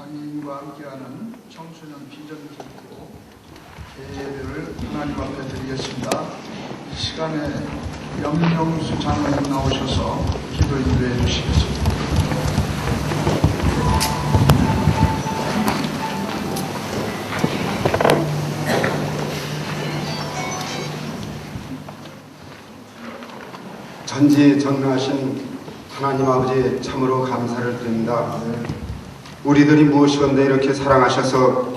하나님과 함께하는 청소년 비전 기도 예배를 하나님 앞에 드리겠습니다. 이 시간에 염영수 장로님 나오셔서 기도 인도해 주시겠습니다. 전지전능하신 하나님 아버지 참으로 감사를 드립니다. 우리들이 무엇이건데 이렇게 사랑하셔서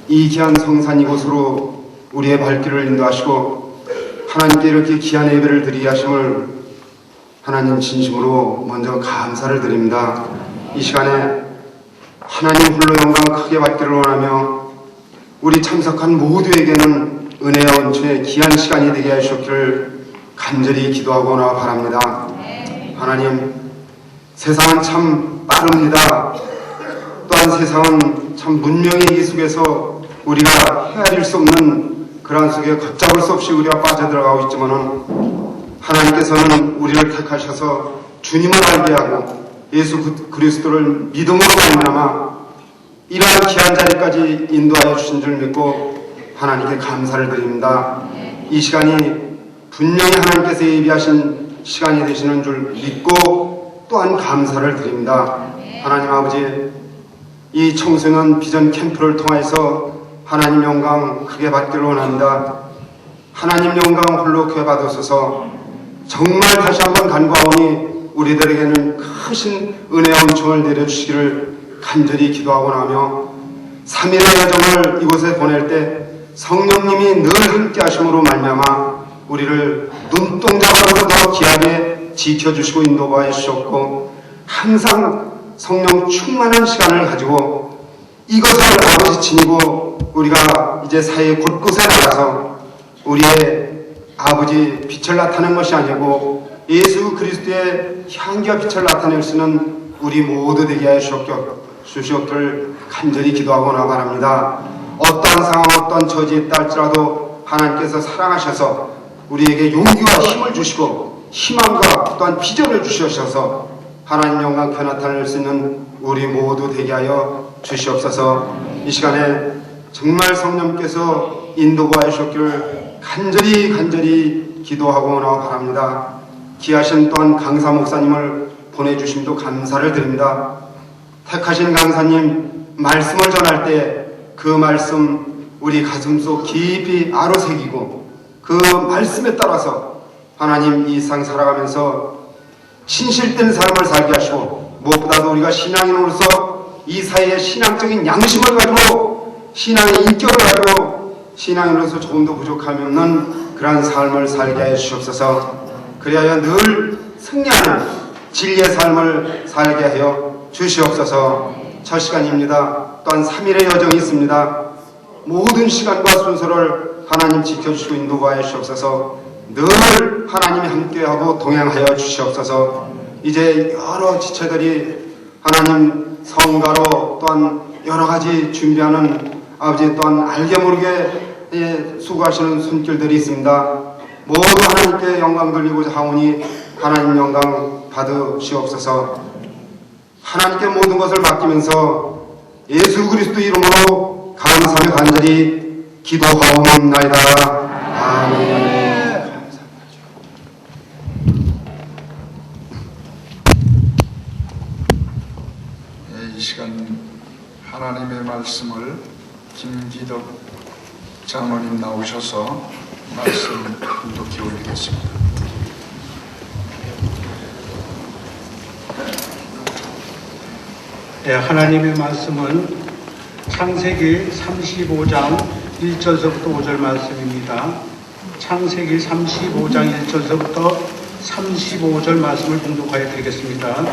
이 귀한 성산 이곳으로 우리의 발길을 인도하시고 하나님께 이렇게 귀한 예배를 드리게 하심을 하나님 진심으로 먼저 감사를 드립니다. 이 시간에 하나님 홀로 영광 크게 받기를 원하며 우리 참석한 모두에게는 은혜와 은총의 귀한 시간이 되게 하셨기를 간절히 기도하거나 바랍니다. 하나님, 세상은 참 빠릅니다. 또한 세상은 참 문명의 이 속에서 우리가 헤아릴 수 없는 그러한 속에 걷잡을 수 없이 우리가 빠져들어가고 있지만은 하나님께서는 우리를 택하셔서 주님을 알게 하고 예수 그리스도를 믿음으로 말미암아 이러한 귀한 자리까지 인도하여 주신 줄 믿고 하나님께 감사를 드립니다. 이 시간이 분명히 하나님께서 예비하신 시간이 되시는 줄 믿고 또한 감사를 드립니다. 하나님 아버지, 이 청소년 비전 캠프를 통해서 하나님 영광 크게 받기를 원합니다. 하나님 영광 홀로 크게 받으소서. 정말 다시 한번 간구하오니 우리들에게는 크신 은혜와 은총을 내려주시기를 간절히 기도하고 나며 3일의 여정을 이곳에 보낼 때 성령님이 늘 함께 하심으로 말미암아 우리를 눈동자보다도 더 귀하게 지켜주시고 인도하여 주셨고 항상 성령 충만한 시간을 가지고 이것을 아버지 지니고 우리가 이제 사회 곳곳에 나가서 우리의 아버지 빛을 나타낸 것이 아니고 예수 그리스도의 향기와 빛을 나타낼 수 있는 우리 모두 되게 하여 주시옵기를 간절히 기도하거나 바랍니다. 어떠한 상황, 어떠한 처지에 있다 할지라도 하나님께서 사랑하셔서 우리에게 용기와 힘을 주시고 희망과 또한 비전을 주셔서 하나님 영광 펴 나타낼 수 있는 우리 모두 되게 하여 주시옵소서. 이 시간에 정말 성령께서 인도하여 주셨기를 간절히 기도하고나 바랍니다. 귀하신 또한 강사 목사님을 보내주심도 감사를 드립니다. 택하신 강사님 말씀을 전할 때 그 말씀 우리 가슴속 깊이 아로새기고 그 말씀에 따라서 하나님 이 세상 살아가면서 신실된 삶을 살게 하시고 무엇보다도 우리가 신앙인으로서 이 사회의 신앙적인 양심을 가지고 신앙의 인격을 가지고 신앙인으로서 조금 더 부족함없는 그러한 삶을 살게 하여 주시옵소서. 그리하여 늘 승리하는 진리의 삶을 살게 하여 주시옵소서. 첫 시간입니다. 또한 3일의 여정이 있습니다. 모든 시간과 순서를 하나님 지켜주시고 인도하여 주시옵소서. 늘 하나님이 함께하고 동행하여 주시옵소서. 이제 여러 지체들이 하나님 성가로 또한 여러가지 준비하는 아버지 또한 알게 모르게 수고하시는 손길들이 있습니다. 모두 하나님께 영광 돌리고자 하오니 하나님 영광 받으시옵소서. 하나님께 모든 것을 맡기면서 예수 그리스도 이름으로 감사하며 간절히 기도하옵나이다. 아멘. 이 시간 하나님의 말씀을 김기덕 장로님 나오셔서 말씀 분독해 올리겠습니다. 네, 하나님의 말씀은 창세기 35장 1절서부터 5절 말씀입니다. 창세기 35장 1절서부터 35절 말씀을 봉독하여 드리겠습니다.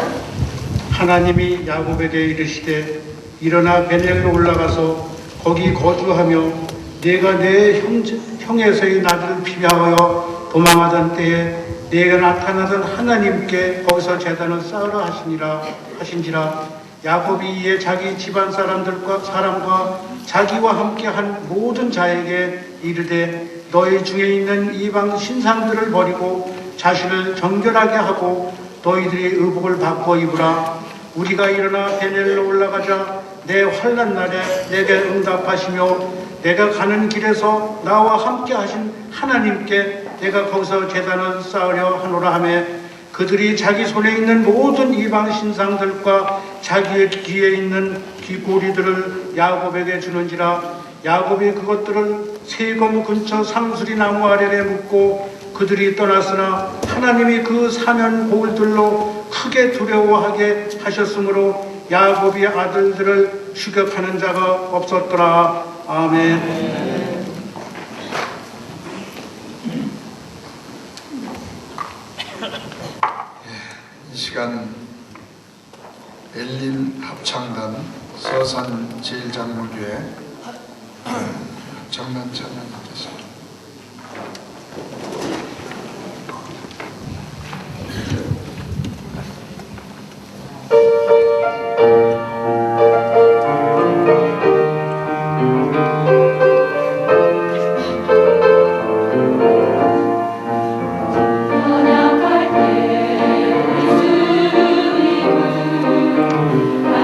하나님이 야곱에게 이르시되 일어나 베델로 올라가서 거기 거주하며 네가 내 형에서의 나를 피하여 도망하던 때에 네가 나타나던 하나님께 거기서 제단을 쌓으라 하신지라. 야곱이 이에 자기 집안 사람과 자기와 함께한 모든 자에게 이르되 너희 중에 있는 이방 신상들을 버리고 자신을 정결하게 하고 너희들이 의복을 바꿔 입으라. 우리가 일어나 베델로 올라가자 내 환난 날에 내게 응답하시며 내가 가는 길에서 나와 함께 하신 하나님께 내가 거기서 제단을 쌓으려 하노라 하며 그들이 자기 손에 있는 모든 이방 신상들과 자기의 귀에 있는 귀고리들을 야곱에게 주는지라 야곱이 그것들을 세검 근처 상수리 나무 아래에 묻고 그들이 떠났으나 하나님이 그 사면 볼들로 크게 두려워하게 하셨으므로 야곱이 아들들을 추격하는 자가 없었더라. 아멘. 이 시간 엘림 합창단 서산 제일장로교회 합창단 찬양하겠습니다.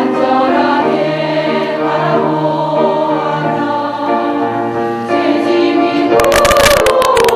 안전하게 바라보아라. 제 짐이 무거워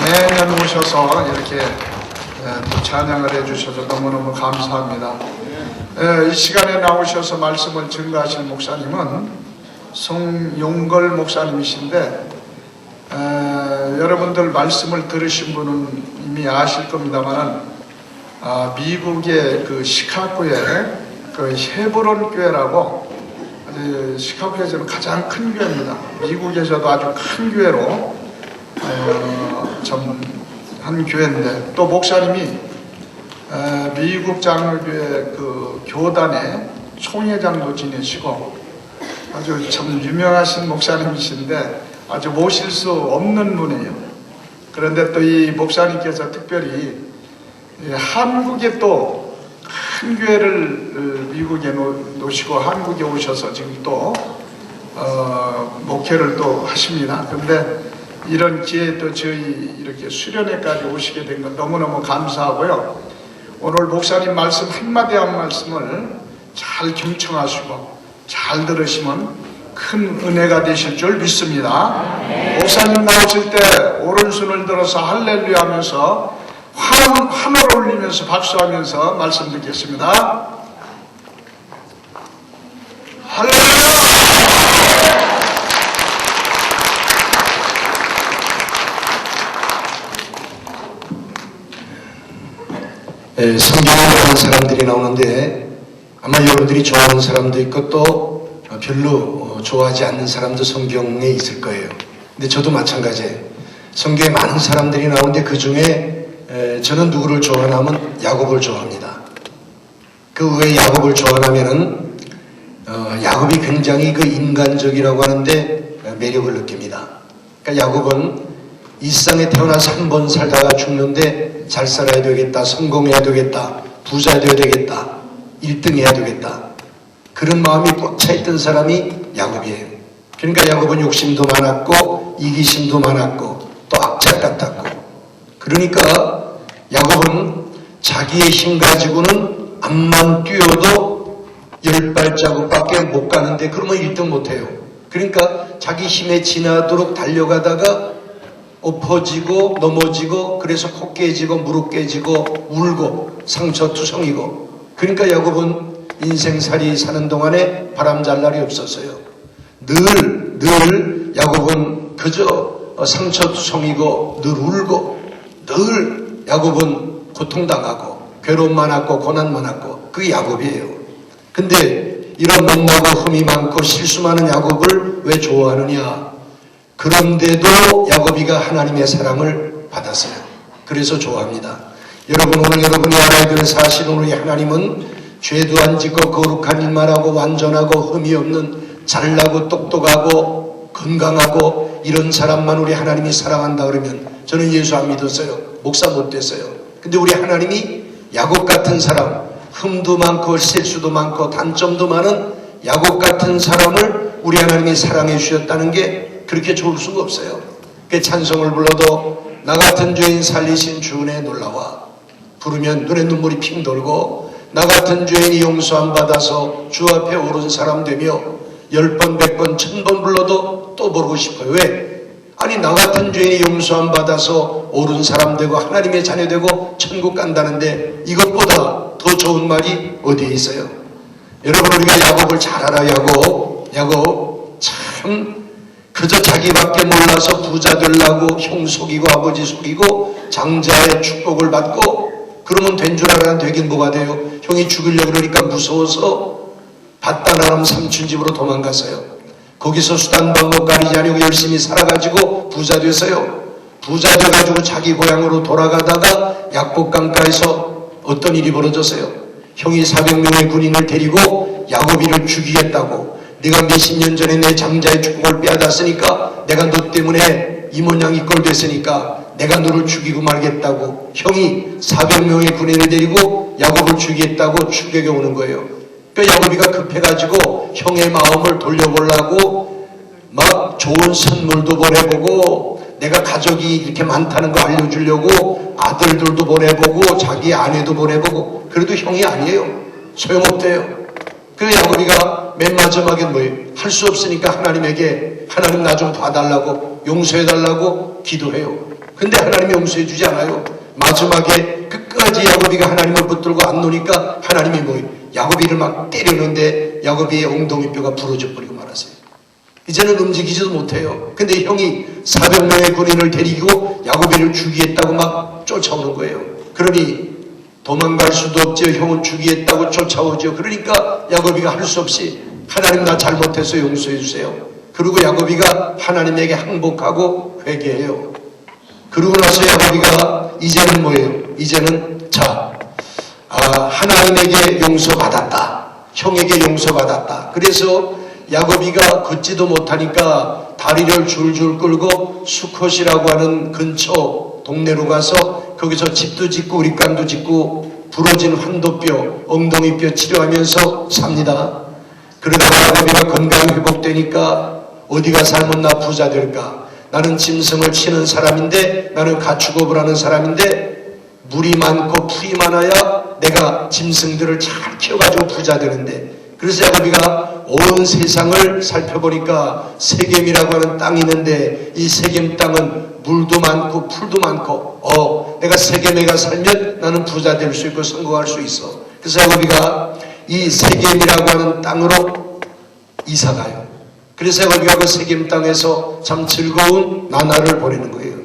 매년 오셔서 이렇게 또 찬양을 해주셔서 너무너무 감사합니다. 이 시간에 나오셔서 말씀을 증거하실 목사님은 송용걸 목사님이신데 여러분들 말씀을 들으신 분은 이미 아실 겁니다만은 미국의 그 시카고에 그 헤브론 교회라고 시카고에서는 가장 큰 교회입니다. 미국에서도 아주 큰 교회로 한 교회인데 또 목사님이 미국 장로교회 그 교단의 총회장도 지내시고 아주 참 유명하신 목사님이신데 아주 모실 수 없는 분이에요. 그런데 또 이 목사님께서 특별히 한국에 또 큰 교회를 미국에 놓으시고 한국에 오셔서 지금 또 목회를 또 하십니다. 그런데 이런 기회에 또 저희 이렇게 수련회까지 오시게 된 건 너무너무 감사하고요. 오늘 목사님 말씀 한마디 한 말씀을 잘 경청하시고 잘 들으시면 큰 은혜가 되실 줄 믿습니다. 목사님 나오실 때 오른손을 들어서 할렐루야 하면서 환호를 올리면서 박수하면서 말씀 듣겠습니다. 할렐루야! 성경에 많은 사람들이 나오는데 아마 여러분들이 좋아하는 사람도 있고 또 별로 좋아하지 않는 사람도 성경에 있을 거예요. 근데 저도 마찬가지예요. 성경에 많은 사람들이 나오는데 그 중에 저는 누구를 좋아하냐면 야곱을 좋아합니다. 그 왜 야곱을 좋아하냐면은 야곱이 굉장히 그 인간적이라고 하는데 매력을 느낍니다. 그러니까 야곱은 일상에 태어나서 한 번 살다가 죽는데 잘 살아야 되겠다, 성공해야 되겠다, 부자 되어야 되겠다, 1등 해야 되겠다, 그런 마음이 꽉 차있던 사람이 야곱이에요. 그러니까 야곱은 욕심도 많았고 이기심도 많았고 또 악착 같았고, 그러니까 야곱은 자기의 힘 가지고는 앞만 뛰어도 10발자국밖에 못 가는데 그러면 1등 못해요. 그러니까 자기 힘에 지나도록 달려가다가 엎어지고 넘어지고 그래서 코 깨지고 무릎 깨지고 울고 상처투성이고, 그러니까 야곱은 인생살이 사는 동안에 바람 잘 날이 없었어요. 늘 야곱은 그저 상처투성이고 늘 울고 늘 야곱은 고통당하고 괴로움 많았고 고난 많았고 그게 야곱이에요. 근데 이런 못나고 흠이 많고 실수 많은 야곱을 왜 좋아하느냐? 그런데도 야곱이가 하나님의 사랑을 받았어요. 그래서 좋아합니다. 여러분, 오늘 여러분이 알아야 되는 사실은 우리 하나님은 죄도 안 짓고 거룩한 일만 하고 완전하고 흠이 없는 잘나고 똑똑하고 건강하고 이런 사람만 우리 하나님이 사랑한다 그러면 저는 예수 안 믿었어요. 목사 못 됐어요. 근데 우리 하나님이 야곱 같은 사람, 흠도 많고 실수도 많고 단점도 많은 야곱 같은 사람을 우리 하나님이 사랑해 주셨다는 게 그렇게 좋을 수가 없어요. 그 찬송을 불러도 나 같은 죄인 살리신 주 은혜 놀라와 부르면 눈에 눈물이 핑 돌고, 나 같은 죄인이 용서함 받아서 주 앞에 오른 사람 되며 10번 100번 1000번 불러도 또 부르고 싶어요. 왜? 아니 나 같은 죄인이 용서함 받아서 오른 사람 되고 하나님의 자녀 되고 천국 간다는데 이것보다 더 좋은 말이 어디에 있어요? 여러분, 우리가 야곱을 잘 알아. 야곱 참 그저 자기밖에 몰라서 부자 되려고 형 속이고 아버지 속이고 장자의 축복을 받고 그러면 된 줄 알았는데 되긴 뭐가 돼요? 형이 죽이려고 그러니까 무서워서 밧다나람 삼촌 집으로 도망갔어요. 거기서 수단 방법 가리지 않고 열심히 살아가지고 부자 됐어요. 부자 돼가지고 자기 고향으로 돌아가다가 약복강가에서 어떤 일이 벌어졌어요? 형이 400명의 군인을 데리고 야곱이를 죽이겠다고, 네가 몇십 년 전에 내 장자의 축복을 빼앗았으니까, 내가 너 때문에 이 모양 이 꼴 됐으니까 내가 너를 죽이고 말겠다고 형이 400명의 군인을 데리고 야곱을 죽이겠다고 추격해 오는 거예요. 그러니까 야곱이가 급해가지고 형의 마음을 돌려보려고 막 좋은 선물도 보내보고, 내가 가족이 이렇게 많다는 거 알려주려고 아들들도 보내보고 자기 아내도 보내보고, 그래도 형이 아니에요. 소용없대요. 그래서 야곱이가 맨 마지막에 뭐예요? 할 수 없으니까 하나님에게, 하나님 나 좀 봐달라고, 용서해달라고 기도해요. 근데 하나님이 용서해주지 않아요. 마지막에 끝까지 야곱이가 하나님을 붙들고 안 노니까 하나님이 뭐예요? 야곱이를 막 때리는데 야곱이의 엉덩이뼈가 부러져 버리고 말았어요. 이제는 움직이지도 못해요. 근데 형이 400명의 군인을 데리고 야곱이를 죽이겠다고 막 쫓아오는 거예요. 그러니 도망갈 수도 없죠. 형은 죽이겠다고 쫓아오죠. 그러니까 야곱이가 할 수 없이 하나님 나 잘못해서 용서해 주세요. 그리고 야곱이가 하나님에게 항복하고 회개해요. 그러고 나서 야곱이가 이제는 뭐예요? 이제는 하나님에게 용서받았다. 형에게 용서받았다. 그래서 야곱이가 걷지도 못하니까 다리를 줄줄 끌고 수컷이라고 하는 근처 동네로 가서 거기서 집도 짓고 우리간도 짓고 부러진 환도뼈, 엉덩이뼈 치료하면서 삽니다. 그러다가 야곱이가 건강이 회복되니까 어디가 살면 나 부자 될까? 나는 짐승을 치는 사람인데, 나는 가축업을 하는 사람인데, 물이 많고 풀이 많아야 내가 짐승들을 잘 키워가지고 부자 되는데, 그래서 야곱이가 온 세상을 살펴보니까 세겜이라고 하는 땅이 있는데, 이 세겜 땅은 물도 많고 풀도 많고 내가 세겜에 가 살면 나는 부자 될 수 있고 성공할 수 있어. 그래서 야곱이가 이 세겜이라고 하는 땅으로 이사가요. 그래서 야곱이가 그 세겜 땅에서 참 즐거운 나날을 보내는 거예요.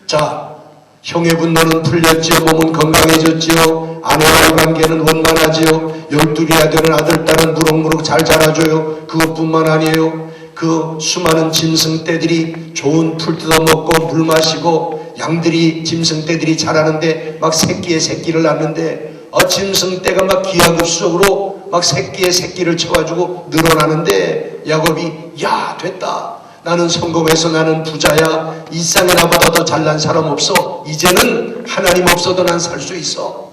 자, 형의 분노는 풀렸지요. 몸은 건강해졌지요. 아내와의 관계는 원만하지요. 12이나 되는 아들, 딸은 무럭무럭 잘 자라줘요. 그것뿐만 아니에요. 그 수많은 짐승떼들이 좋은 풀 뜯어먹고 물 마시고, 양들이 짐승떼들이 자라는데 막 새끼에 새끼를 낳는데, 짐승떼가 막 기하급수적으로 막 새끼에 새끼를 쳐가지고 늘어나는데, 야곱이 야 됐다, 나는 성공해서 나는 부자야, 이 땅에 나보다 더 잘난 사람 없어, 이제는 하나님 없어도 난 살 수 있어,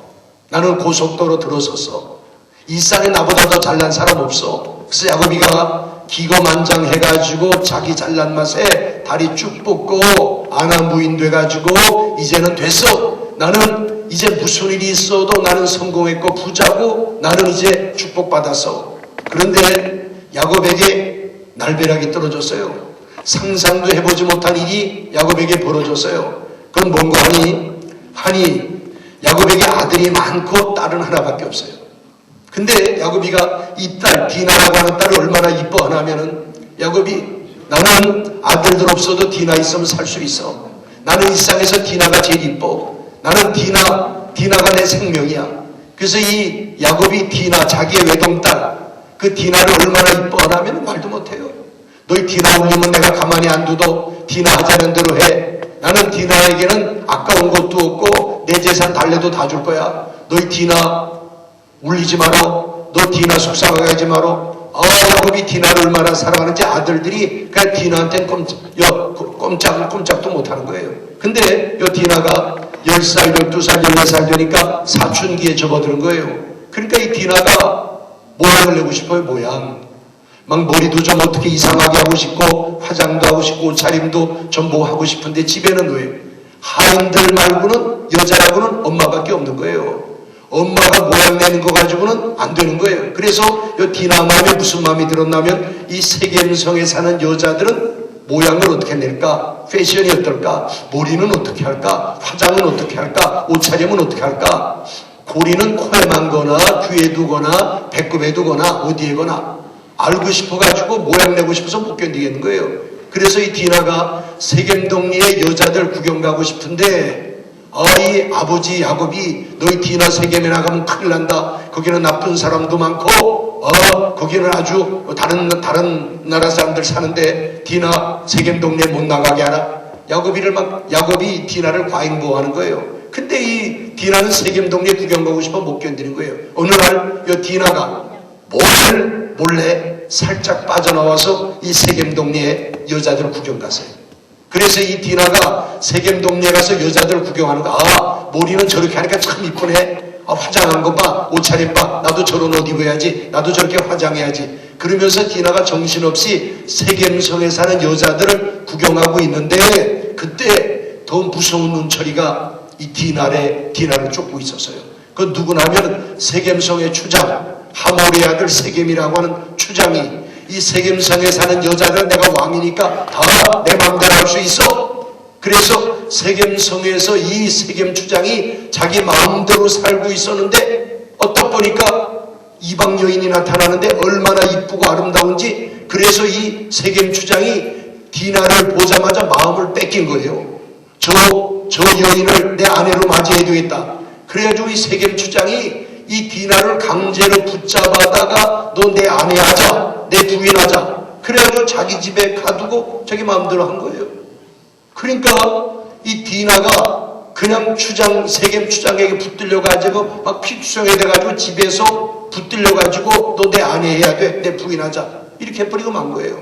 나는 고속도로 들어섰어, 이 땅에 나보다 더 잘난 사람 없어. 그래서 야곱이가 기거만장해가지고 자기 잘난 맛에 다리 쭉 뻗고 아나무인 돼가지고 이제는 됐어, 나는 이제 무슨 일이 있어도 나는 성공했고 부자고 나는 이제 축복받았어. 그런데 야곱에게 날벼락이 떨어졌어요. 상상도 해보지 못한 일이 야곱에게 벌어졌어요. 그건 뭔가 하니 야곱에게 아들이 많고 딸은 하나밖에 없어요. 근데 야곱이가 이 딸 디나라고 하는 딸을 얼마나 이뻐하냐면은, 야곱이 나는 아들들 없어도 디나 있으면 살 수 있어, 나는 이 세상에서 디나가 제일 이뻐, 나는 디나가 내 생명이야. 그래서 이 야곱이 디나, 자기의 외동딸 그 디나를 얼마나 이뻐하냐면 말도 못해요. 너희 디나 울리면 내가 가만히 안 두도 디나 하자는 대로 해. 나는 디나에게는 아까운 것도 없고 내 재산 달래도 다 줄 거야. 너희 디나 울리지 마라. 너 디나 속상하게 하지 마라. 야곱이 디나를 얼마나 사랑하는지 아들들이 그냥 디나한테는 꼼짝도 못하는 거예요. 근데 이 디나가 10살, 12살, 14살 되니까 사춘기에 접어드는 거예요. 그러니까 이 디나가 모양을 내고 싶어요. 모양. 막 머리도 좀 어떻게 이상하게 하고 싶고 화장도 하고 싶고 옷차림도 좀 뭐 하고 싶은데 집에는 왜 하인들 말고는, 여자라고는 엄마밖에 없는 거예요. 엄마가 모양 내는 거 가지고는 안 되는 거예요. 그래서 이 디나 마음에 무슨 마음이 들었냐면, 이 세겜성에 사는 여자들은 모양을 어떻게 낼까? 패션이 어떨까? 머리는 어떻게 할까? 화장은 어떻게 할까? 옷차림은 어떻게 할까? 고리는 코에만 거나 귀에 두거나 배꼽에 두거나 어디에 거나 알고 싶어가지고 모양 내고 싶어서 못 견디겠는 거예요. 그래서 이 디나가 세겜동리에 여자들 구경 가고 싶은데, 이 아버지 야곱이 너희 디나 세겜에 나가면 큰일 난다, 거기는 나쁜 사람도 많고 거기는 아주 다른 나라 사람들 사는데 디나 세겜 동네에 못 나가게 하라. 야곱이 디나를 과잉보호하는 거예요. 근데 이 디나는 세겜 동네 구경 가고 싶어 못 견디는 거예요. 어느 날 이 디나가 몰래 살짝 빠져나와서 이 세겜 동네에 여자들 구경 갔어요. 그래서 이 디나가 세겜 동네에 가서 여자들 구경하는 거, 아, 머리는 저렇게 하니까 참 이쁘네. 아, 화장한 거 봐, 옷차림 봐, 나도 저런 옷 입어야지, 나도 저렇게 화장해야지. 그러면서 디나가 정신없이 세겜성에 사는 여자들을 구경하고 있는데, 그때 더 무서운 눈초리가 이 디나를 쫓고 있었어요. 그 누구나 하면 세겜성의 추장, 하몰의 아들 세겜이라고 하는 추장이 이 세겜성에 사는 여자들은 내가 왕이니까 다 내 마음대로 할 수 있어. 그래서 세겜성에서 이 세겜 추장이 자기 마음대로 살고 있었는데, 어떡 보니까 이방 여인이 나타나는데 얼마나 이쁘고 아름다운지, 그래서 이 세겜 추장이 디나를 보자마자 마음을 뺏긴 거예요. 저 여인을 내 아내로 맞이해야 되겠다. 그래가지고 이 세겜 추장이 이 디나를 강제로 붙잡아다가 너 내 아내 하자, 내 부인 하자. 그래가지고 자기 집에 가두고 자기 마음대로 한 거예요. 그러니까 이 디나가 그냥 세겜 추장에게 붙들려가지고 막 피투성해 돼가지고 집에서 붙들려가지고 너 내 아내 해야 돼, 내 부인 하자, 이렇게 해버리고 만 거예요.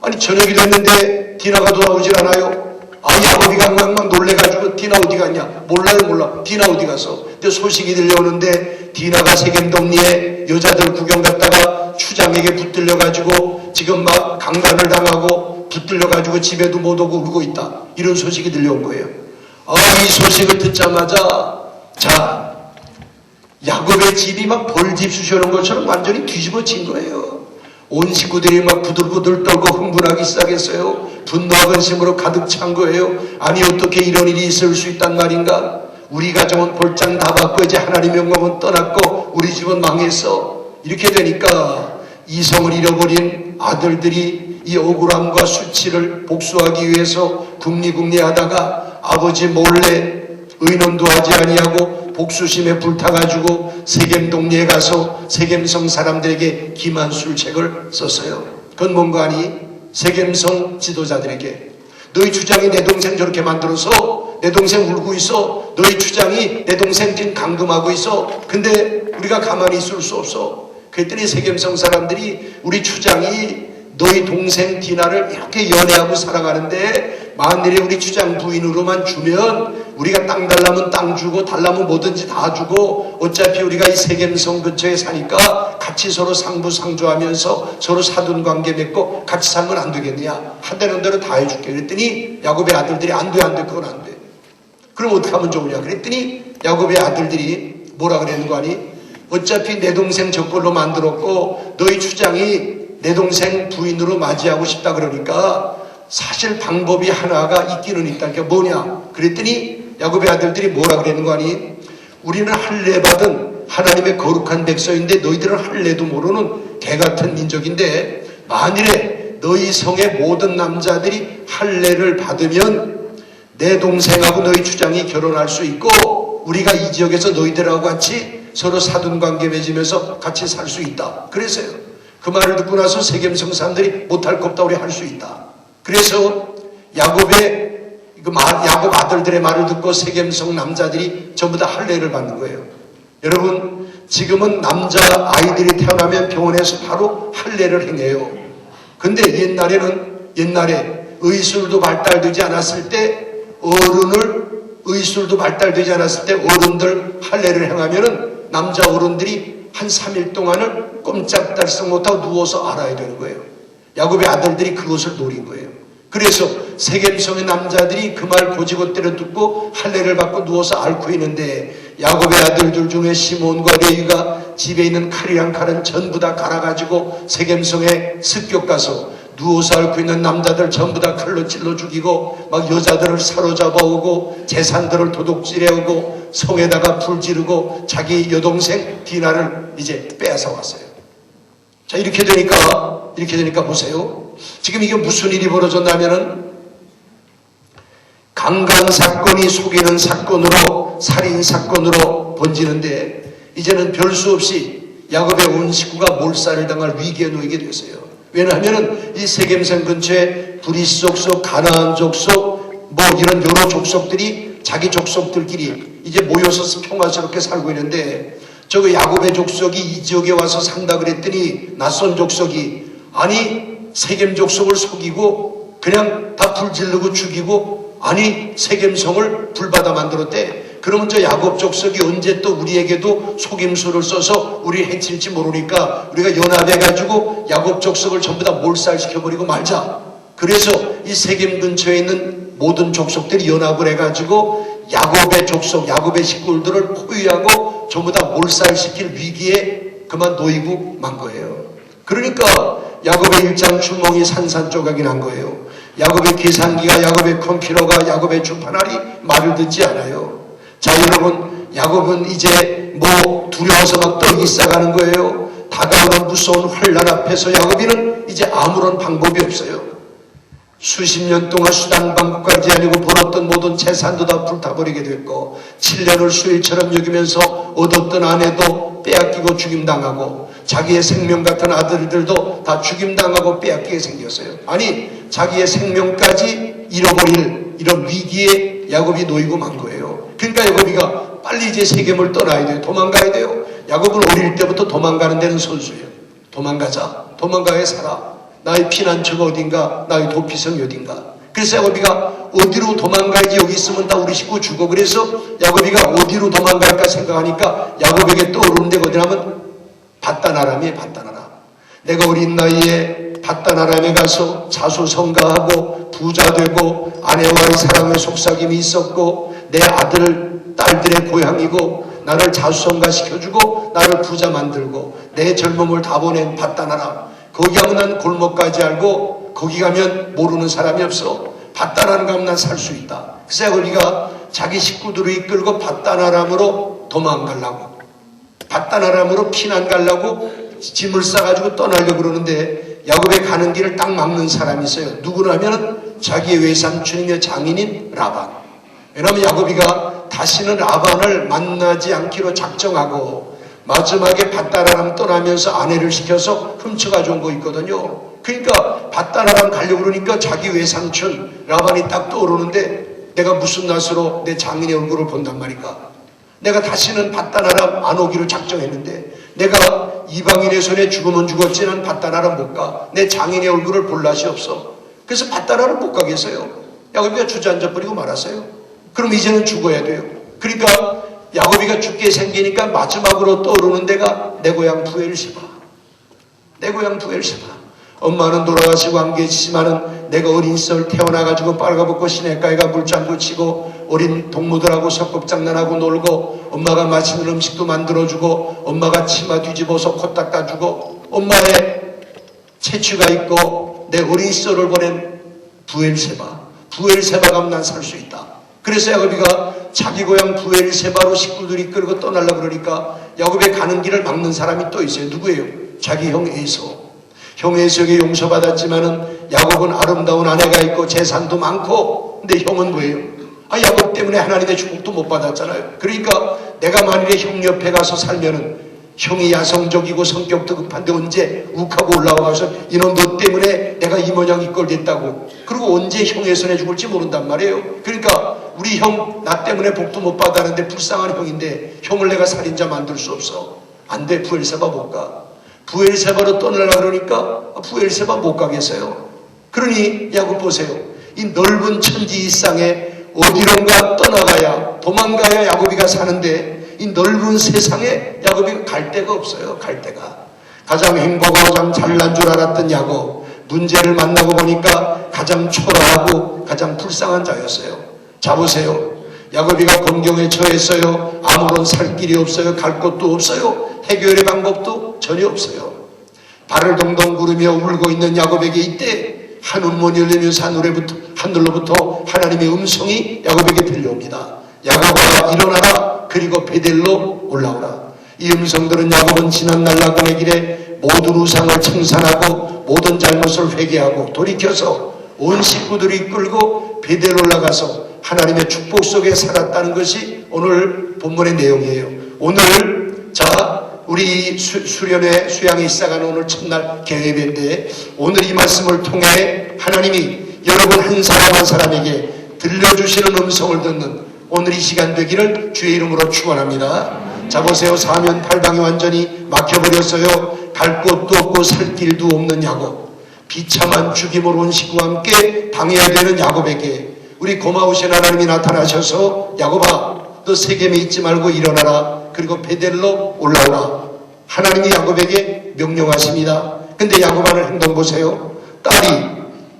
아니 저녁이 됐는데 디나가 돌아오질 않아요. 아, 야곱이가 막 놀래가지고 디나 어디 갔냐? 몰라. 디나 어디 갔어? 근데 소식이 들려오는데 디나가 세겜 동네에 여자들 구경 갔다가 추장에게 붙들려가지고 지금 막 강간을 당하고 붙들려가지고 집에도 못 오고 울고 있다. 이런 소식이 들려온 거예요. 아, 이 소식을 듣자마자 자, 야곱의 집이 막 벌집 쑤셔놓은 것처럼 완전히 뒤집어진 거예요. 온 식구들이 막 부들부들 떨고 흥분하기 시작했어요. 분노와 근심으로 가득 찬 거예요. 아니 어떻게 이런 일이 있을 수 있단 말인가? 우리 가정은 볼장 다 받고 이제 하나님의 영광은 떠났고 우리 집은 망했어. 이렇게 되니까 이성을 잃어버린 아들들이 이 억울함과 수치를 복수하기 위해서 궁리궁리하다가 아버지 몰래 의논도 하지 아니하고 복수심에 불타가지고 세겜 동네에 가서 세겜성 사람들에게 기만 술책을 썼어요. 그건 뭔가 하니 세겜성 지도자들에게 너희 추장이 내 동생 저렇게 만들어서 내 동생 울고 있어. 너희 추장이 내 동생 지금 감금하고 있어. 근데 우리가 가만히 있을 수 없어. 그랬더니 세겜성 사람들이 우리 추장이 너희 동생 디나를 이렇게 연애하고 사랑하는데 만일에 우리 추장 부인으로만 주면 우리가 땅 달라면 땅 주고 달라면 뭐든지 다 주고 어차피 우리가 이 세겜성 근처에 사니까 같이 서로 상부상조하면서 서로 사돈관계 맺고 같이 살면 안 되겠느냐. 한다는 대로 다 해줄게. 그랬더니 야곱의 아들들이 안 돼 그건 안 돼. 그럼 어떻게 하면 좋으냐. 그랬더니 야곱의 아들들이 뭐라 그랬는 거 아니? 어차피 내 동생 저 걸로 만들었고 너희 추장이 내 동생 부인으로 맞이하고 싶다 그러니까 사실 방법이 하나가 있기는 있다. 그게 뭐냐? 그랬더니 야곱의 아들들이 뭐라 그러는 거 아니? 우리는 할례 받은 하나님의 거룩한 백성인데 너희들은 할례도 모르는 개같은 민족인데 만일에 너희 성의 모든 남자들이 할례를 받으면 내 동생하고 너희 추장이 결혼할 수 있고 우리가 이 지역에서 너희들하고 같이 서로 사돈관계 맺으면서 같이 살 수 있다. 그래서요. 그 말을 듣고 나서 세겜성 사람들이 못할 거 없다. 우리 할 수 있다. 그래서 야곱 아들들의 말을 듣고 세겜성 남자들이 전부 다 할례를 받는 거예요. 여러분 지금은 남자 아이들이 태어나면 병원에서 바로 할례를 행해요. 근데 옛날에 의술도 발달되지 않았을 때 어른들 할례를 행하면은 남자 어른들이 한 3일 동안을 꼼짝달싹 못하고 누워서 알아야 되는 거예요. 야곱의 아들들이 그것을 노린 거예요. 그래서 세겜성의 남자들이 그 말 고지고대로 듣고 할례를 받고 누워서 앓고 있는데 야곱의 아들들 중에 시몬과 레위가 집에 있는 칼이랑 칼은 전부 다 갈아가지고 세겜성에 습격 가서 누워서 앓고 있는 남자들 전부 다 칼로 찔러 죽이고 막 여자들을 사로잡아오고 재산들을 도둑질해오고 성에다가 불 지르고 자기 여동생 디나를 이제 빼앗아 왔어요. 자 이렇게 되니까 보세요. 지금 이게 무슨 일이 벌어졌냐면은 강간 사건이 속이는 사건으로 살인 사건으로 번지는데 이제는 별 수 없이 야곱의 온 식구가 몰살을 당할 위기에 놓이게 됐어요. 왜냐하면 이 세겜성 근처에 브리스 족속, 가나안 족속, 뭐 이런 여러 족속들이 자기 족속들끼리 이제 모여서 평화스럽게 살고 있는데, 저거 야곱의 족속이 이 지역에 와서 산다 그랬더니 낯선 족속이, 아니 세겜 족속을 속이고 그냥 다 불질르고 죽이고, 아니 세겜성을 불바다 만들었대. 그러면 저 야곱 족속이 언제 또 우리에게도 속임수를 써서 우리 해칠지 모르니까 우리가 연합해가지고 야곱 족속을 전부 다 몰살시켜버리고 말자. 그래서 이 세겜 근처에 있는 모든 족속들이 연합을 해가지고 야곱의 족속, 야곱의 식구들을 포위하고 전부 다 몰살시킬 위기에 그만 놓이고 만 거예요. 그러니까 야곱의 일장 주몽이 산산조각이 난 거예요. 야곱의 계산기가, 야곱의 컴퓨터가, 야곱의 주판알이 말을 듣지 않아요. 자, 여러분, 야곱은 이제 뭐 두려워서 막 떨기 시작하는 거예요. 다가오는 무서운 환난 앞에서 야곱이는 이제 아무런 방법이 없어요. 수십 년 동안 수단 방법까지 아니고 벌었던 모든 재산도 다 불타버리게 됐고, 7년을 수일처럼 여기면서 얻었던 아내도 빼앗기고 죽임당하고, 자기의 생명 같은 아들들도 다 죽임당하고 빼앗기게 생겼어요. 아니, 자기의 생명까지 잃어버릴 이런 위기에 야곱이 놓이고 만 거예요. 그러니까 야곱이가 빨리 이제 세겜을 떠나야 돼요. 도망가야 돼요. 야곱은 어릴 때부터 도망가는 데는 선수예요. 도망가자. 도망가야 살아. 나의 피난처가 어딘가, 나의 도피성이 어딘가. 그래서 야곱이가 어디로 도망가야지, 여기 있으면 다 우리 식구 죽어. 그래서 야곱이가 어디로 도망갈까 생각하니까 야곱에게 떠오르는 데가 어디냐면 밧단아람이에요. 밧단아람. 내가 어린 나이에 밧단아람에 가서 자수성가하고 부자 되고 아내와의 사랑의 속삭임이 있었고, 내 아들 딸들의 고향이고, 나를 자수성가시켜주고 나를 부자 만들고 내 젊음을 다 보낸 밧단아람. 거기 가면 난 골목까지 알고, 거기 가면 모르는 사람이 없어. 밧단아람 가면 난 살 수 있다. 그래서 야곱이가 자기 식구들을 이끌고 밧단아람으로 도망가려고, 밧단아람으로 피난 가려고 짐을 싸가지고 떠나려고 그러는데, 야곱의 가는 길을 딱 막는 사람이 있어요. 누구냐면 자기의 외삼촌이며 장인인 라반. 왜냐하면 야곱이가 다시는 라반을 만나지 않기로 작정하고 마지막에 밧단아람 떠나면서 아내를 시켜서 훔쳐가져온 거 있거든요. 그러니까 밧단아람 가려고 그러니까 자기 외삼촌 라반이 딱 떠오르는데, 내가 무슨 낯으로 내 장인의 얼굴을 본단 말인가. 내가 다시는 밧단아람 안 오기로 작정했는데, 내가 이방인의 손에 죽으면 죽었지만 밧단아람 못 가. 내 장인의 얼굴을 볼 낯이 없어. 그래서 밧단아람 못 가겠어요. 야곱이가 주저앉아 버리고 말았어요. 그럼 이제는 죽어야 돼요. 그러니까 야곱이가 죽게 생기니까 마지막으로 떠오르는 데가 내 고향 부엘세바. 내 고향 부엘세바. 엄마는 돌아가시고 안 계시지만은 내가 어린 시절 태어나가지고 빨가벗고 시냇가에 가 물장구 치고 어린 동무들하고 섞업장난하고 놀고, 엄마가 맛있는 음식도 만들어주고, 엄마가 치마 뒤집어서 코 닦아주고, 엄마의 채취가 있고 내 어린 시절을 보낸 부엘세바. 부엘세바 가면 난 살 수 있다. 그래서 야곱이가 자기 고향 부엘세바로 식구들이 끌고 떠나려고 그러니까 야곱의 가는 길을 막는 사람이 또 있어요. 누구예요? 자기 형 에서. 형 에서에게 용서받았지만은 야곱은 아름다운 아내가 있고 재산도 많고, 근데 형은 뭐예요? 야곱 때문에 하나님의 축복도 못 받았잖아요. 그러니까 내가 만일에 형 옆에 가서 살면은, 형이 야성적이고 성격도 급한데 언제 욱하고 올라와서 이놈 너 때문에 내가 이 모양 이 꼴 됐다고, 그리고 언제 형의 손에 죽을지 모른단 말이에요. 그러니까 우리 형 나 때문에 복도 못 받았는데 불쌍한 형인데 형을 내가 살인자 만들 수 없어. 안 돼. 부엘세바 못 가. 부엘세바로 떠나려고 그러니까 부엘세바 못 가겠어요. 그러니 야곱 보세요. 이 넓은 천지 일상에 어디론가 떠나가야, 도망가야 야곱이가 사는데, 이 넓은 세상에 야곱이가 갈 데가 없어요. 갈 데가. 가장 행복하고 가장 잘난 줄 알았던 야곱, 문제를 만나고 보니까 가장 초라하고 가장 불쌍한 자였어요. 자 보세요. 야곱이가 곤경에 처했어요. 아무런 살 길이 없어요. 갈 곳도 없어요. 해결의 방법도 전혀 없어요. 발을 동동 구르며 울고 있는 야곱에게 이때 한운문이 열리면서 하늘로부터 하나님의 음성이 야곱에게 들려옵니다. 야곱아 일어나라. 그리고 베델로 올라오라. 이 음성들은 야곱은 지난날 나그네 길에 모든 우상을 청산하고 모든 잘못을 회개하고 돌이켜서 온 식구들이 이끌고 베델 올라가서 하나님의 축복 속에 살았다는 것이 오늘 본문의 내용이에요. 오늘 우리 수련회 수양이 시작하는 오늘 첫날 개회인데, 오늘 이 말씀을 통해 하나님이 여러분 한 사람 한 사람에게 들려주시는 음성을 듣는 오늘 이 시간 되기를 주의 이름으로 축원합니다. 자 보세요. 사면 팔방이 완전히 막혀버렸어요. 갈 곳도 없고 살 길도 없는 야곱, 비참한 죽임으로 온 식구와 함께 당해야 되는 야곱에게 우리 고마우신 하나님이 나타나셔서 야곱아 너 세겜에 있지 말고 일어나라. 그리고 베델로 올라오라. 하나님이 야곱에게 명령하십니다. 근데 야곱 하는 행동 보세요. 딸이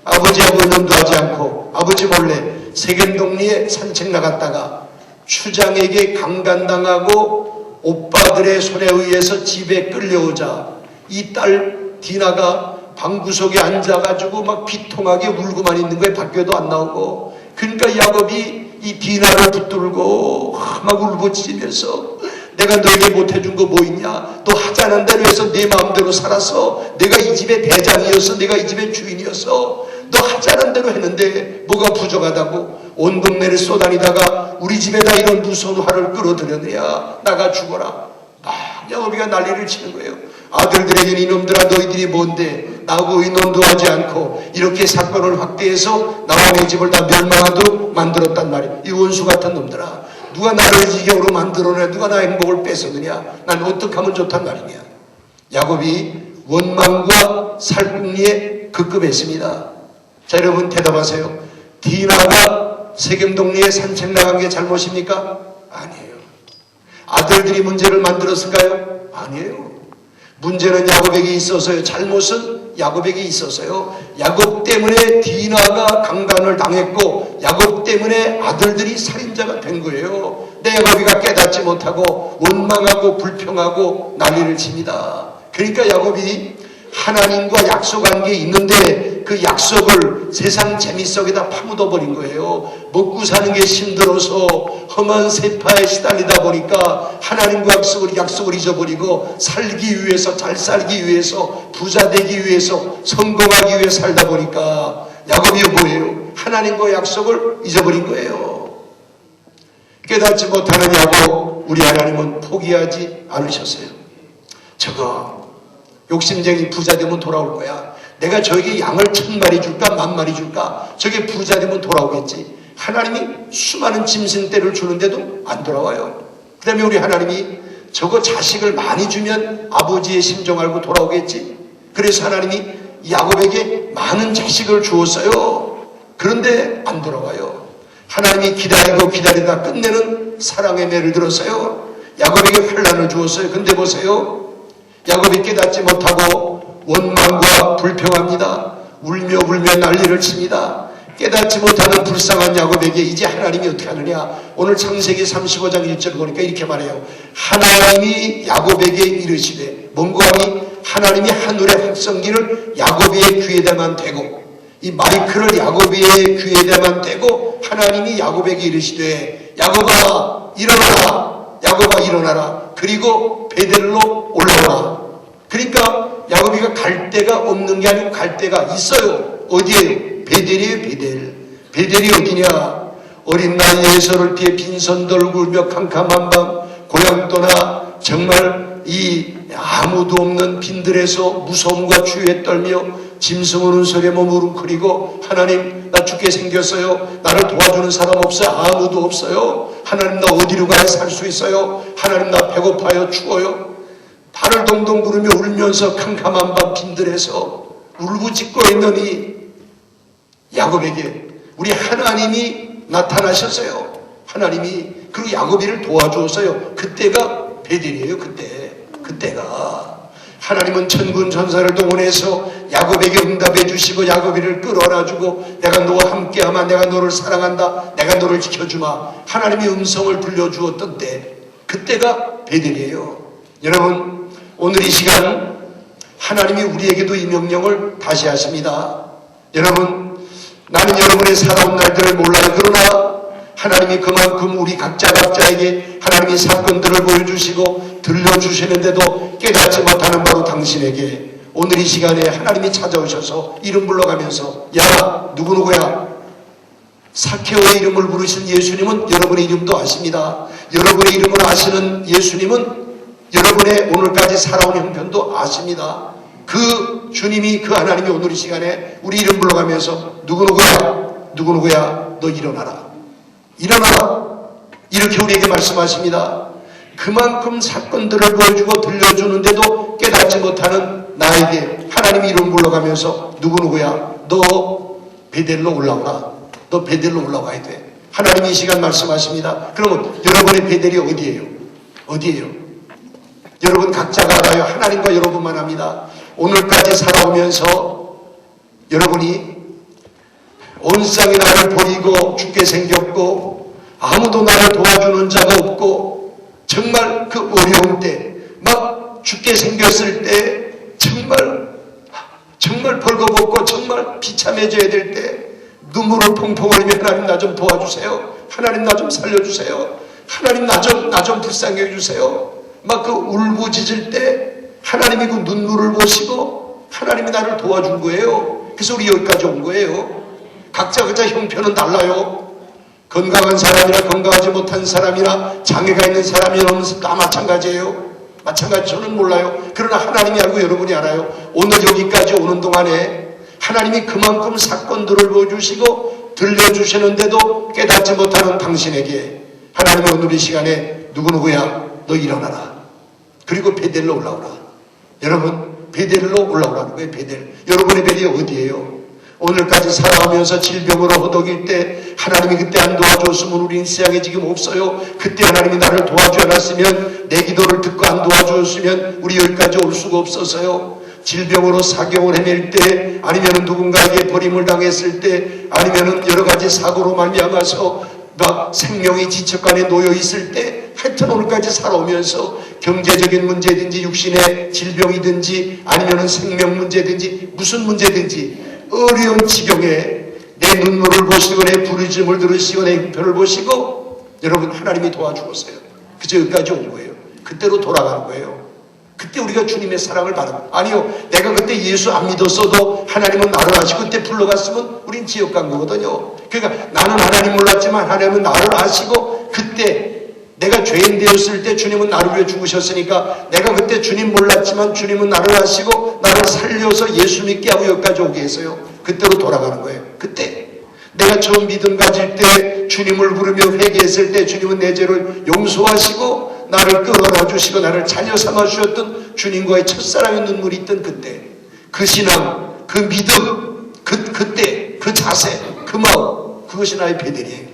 아버지하고 연도하지 않고 아버지 몰래 세겜 동리에 산책 나갔다가 추장에게 강간당하고 오빠들의 손에 의해서 집에 끌려오자 이 딸 디나가 방구석에 앉아가지고 막 비통하게 울고만 있는 거에 밖에도 안 나오고, 그러니까 야곱이 이 디나를 붙들고 막 울부짖으면서 내가 너에게 못해준 거 뭐 있냐? 너 하자는 대로 해서 내 마음대로 살았어. 내가 이 집의 대장이었어. 내가 이 집의 주인이었어. 너 하자는 대로 했는데 뭐가 부족하다고 온 동네를 쏘다니다가 우리 집에다 이런 무서운 화를 끌어들였느냐? 나가 죽어라. 막 야곱이가 난리를 치는 거예요. 아들들에게는 이놈들아 너희들이 뭔데 나하고 의논도 하지 않고 이렇게 사건을 확대해서 나와 내 집을 다 멸망하도록 만들었단 말이야. 이 원수 같은 놈들아, 누가 나를 지경으로 만들어내? 누가 나의 행복을 뺏었느냐? 난 어떻게 하면 좋단 말이냐? 야곱이 원망과 살궁리에 급급했습니다. 자 여러분 대답하세요. 디나가 세겜 동리에 산책 나간 게 잘못입니까? 아니에요. 아들들이 문제를 만들었을까요? 아니에요. 문제는 야곱에게 있어서요. 잘못은 야곱에게 있어서요. 야곱 때문에 디나가 강간을 당했고 야곱 때문에 아들들이 살인자가 된 거예요. 내 야곱이가 깨닫지 못하고 원망하고 불평하고 난리를 칩니다. 그러니까 야곱이 하나님과 약속한 게 있는데 그 약속을 세상 재미속에다 파묻어 버린 거예요. 먹고 사는 게 힘들어서 험한 세파에 시달리다 보니까 하나님과 약속을 잊어버리고 살기 위해서, 잘 살기 위해서, 부자 되기 위해서, 성공하기 위해 살다 보니까 야곱이 뭐예요? 하나님과 약속을 잊어버린 거예요. 깨닫지 못하는 야곱, 우리 하나님은 포기하지 않으셨어요. 저거 욕심쟁이 부자 되면 돌아올 거야. 내가 저에게 양을 1000마리 줄까 10,000마리 줄까? 저게 부자 되면 돌아오겠지. 하나님이 수많은 짐승떼를 주는데도 안 돌아와요. 그 다음에 우리 하나님이 저거 자식을 많이 주면 아버지의 심정 알고 돌아오겠지. 그래서 하나님이 야곱에게 많은 자식을 주었어요. 그런데 안 돌아와요. 하나님이 기다리고 기다리다 끝내는 사랑의 매를 들었어요. 야곱에게 환난을 주었어요. 근데 보세요. 야곱이 깨닫지 못하고 원망과 불평합니다. 울며 불며 난리를 칩니다. 깨닫지 못하는 불쌍한 야곱에게 이제 하나님이 어떻게 하느냐? 오늘 창세기 35장 1절 보니까 이렇게 말해요. 하나님이 야곱에게 이르시되, 뭔가 하나님이 하늘의 확성기를 야곱의 귀에다만 대고, 이 마이크를 야곱의 귀에다만 대고 하나님이 야곱에게 이르시되 야곱아 일어나라. 야곱아 일어나라. 그리고 베델로 올라오라. 그러니까 야곱이가 갈 데가 없는 게 아니고 갈 데가 있어요. 어디에요? 베델이에요. 베델. 베델이 어디냐? 어린 나이에 서를 피해 빈손 돌고 울며 캄캄한 밤 고향 떠나 정말 이 아무도 없는 빈들에서 무서움과 추위에 떨며 짐승 우는 소리에 몸을 웅크리고 하나님 나 죽게 생겼어요. 나를 도와주는 사람 없어요. 아무도 없어요. 하나님 나 어디로 가야 살 수 있어요. 하나님 나 배고파요. 추워요. 발을 동동 구르며 울면서 캄캄한 밤 빈들에서 울부짖고 있는 이 야곱에게 우리 하나님이 나타나셨어요. 하나님이 그리고 야곱이를 도와주었어요. 그때가 베델이에요. 그때가 하나님은 천군 천사를 동원해서 야곱에게 응답해 주시고 야곱이를 끌어안아주고 내가 너와 함께하마, 내가 너를 사랑한다, 내가 너를 지켜주마, 하나님이 음성을 들려주었던 때, 그때가 베델이에요. 여러분 오늘 이 시간 하나님이 우리에게도 이 명령을 다시 하십니다. 여러분 나는 여러분의 살아온 날들을 몰라요. 그러나 하나님이 그만큼 우리 각자에게 하나님이 사건들을 보여주시고 들려주시는데도 깨닫지 못하는 바로 당신에게 오늘 이 시간에 하나님이 찾아오셔서 이름 불러가면서 야 누구누구야, 사케오의 이름을 부르신 예수님은 여러분의 이름도 아십니다. 여러분의 이름을 아시는 예수님은 여러분의 오늘까지 살아온 형편도 아십니다. 그 주님이, 그 하나님이 오늘 이 시간에 우리 이름 불러가면서 누구누구야 누구누구야 너 일어나라. 일어나라. 이렇게 우리에게 말씀하십니다. 그만큼 사건들을 보여주고 들려주는데도 깨닫지 못하는 나에게 하나님이 이름 불러가면서 누구누구야 너 베델로 올라오라. 너 베델로 올라와야 돼. 하나님이 이 시간 말씀하십니다. 그러면 여러분의 베델이 어디예요? 어디예요? 여러분 각자가 알아요. 하나님과 여러분만 합니다. 오늘까지 살아오면서 여러분이 온 세상이 나를 버리고 죽게 생겼고 아무도 나를 도와주는 자가 없고 정말 그 어려운 때 막 죽게 생겼을 때 정말 벌거벗고 정말 비참해져야 될 때 눈물을 펑펑 흘리며 하나님 나 좀 도와주세요. 하나님 나 좀 살려주세요. 하나님 나 좀 불쌍히 해주세요. 막 그 울부짖을 때 하나님이 그 눈물을 보시고 하나님이 나를 도와준 거예요. 그래서 우리 여기까지 온 거예요. 각자 형편은 달라요. 건강한 사람이나 건강하지 못한 사람이나 장애가 있는 사람이나 다 마찬가지예요. 마찬가지 저는 몰라요. 그러나 하나님이 알고 여러분이 알아요. 오늘 여기까지 오는 동안에 하나님이 그만큼 사건들을 보여주시고 들려주시는데도 깨닫지 못하는 당신에게 하나님은 오늘 이 시간에 누구누구야 너 일어나라. 그리고 베델로 올라오라. 여러분 베델로 올라오라는 거예요. 베델. 여러분의 베델이 어디예요? 오늘까지 살아오면서 질병으로 허덕일 때 하나님이 그때 안 도와줬으면 우리는 세상에 지금 없어요. 그때 하나님이 나를 도와주지 않았으면 내 기도를 듣고 안 도와주었으면 우리 여기까지 올 수가 없었어요. 질병으로 사경을 헤맬 때 아니면 누군가에게 버림을 당했을 때 아니면 여러 가지 사고로 말미암아서 막 생명이 지척간에 놓여 있을 때 하여튼 오늘까지 살아오면서 경제적인 문제든지 육신의 질병이든지 아니면 생명 문제든지 무슨 문제든지 어려운 지경에 내 눈물을 보시고 내 부르짖음을 들으시고 내 형편을 보시고 여러분 하나님이 도와주었어요. 그저 여기까지 온 거예요. 그때로 돌아가는 거예요. 그때 우리가 주님의 사랑을 받은 거예요. 아니요 내가 그때 예수 안 믿었어도 하나님은 나를 아시고 그때 불러갔으면 우린 지옥 간 거거든요. 그러니까 나는 하나님 몰랐지만 하나님은 나를 아시고 그때 내가 죄인 되었을 때 주님은 나를 위해 죽으셨으니까 내가 그때 주님 몰랐지만 주님은 나를 아시고 나를 살려서 예수 믿게 하고 여기까지 오게 했어요. 그때로 돌아가는 거예요. 그때 내가 처음 믿음 가질 때 주님을 부르며 회개했을 때 주님은 내 죄를 용서하시고 나를 끌어놔 주시고 나를 자녀 삼아 주셨던 주님과의 첫사랑의 눈물이 있던 그때 그 신앙, 그 믿음, 그때 그 자세, 그 마음 그것이 나의 베델이에요.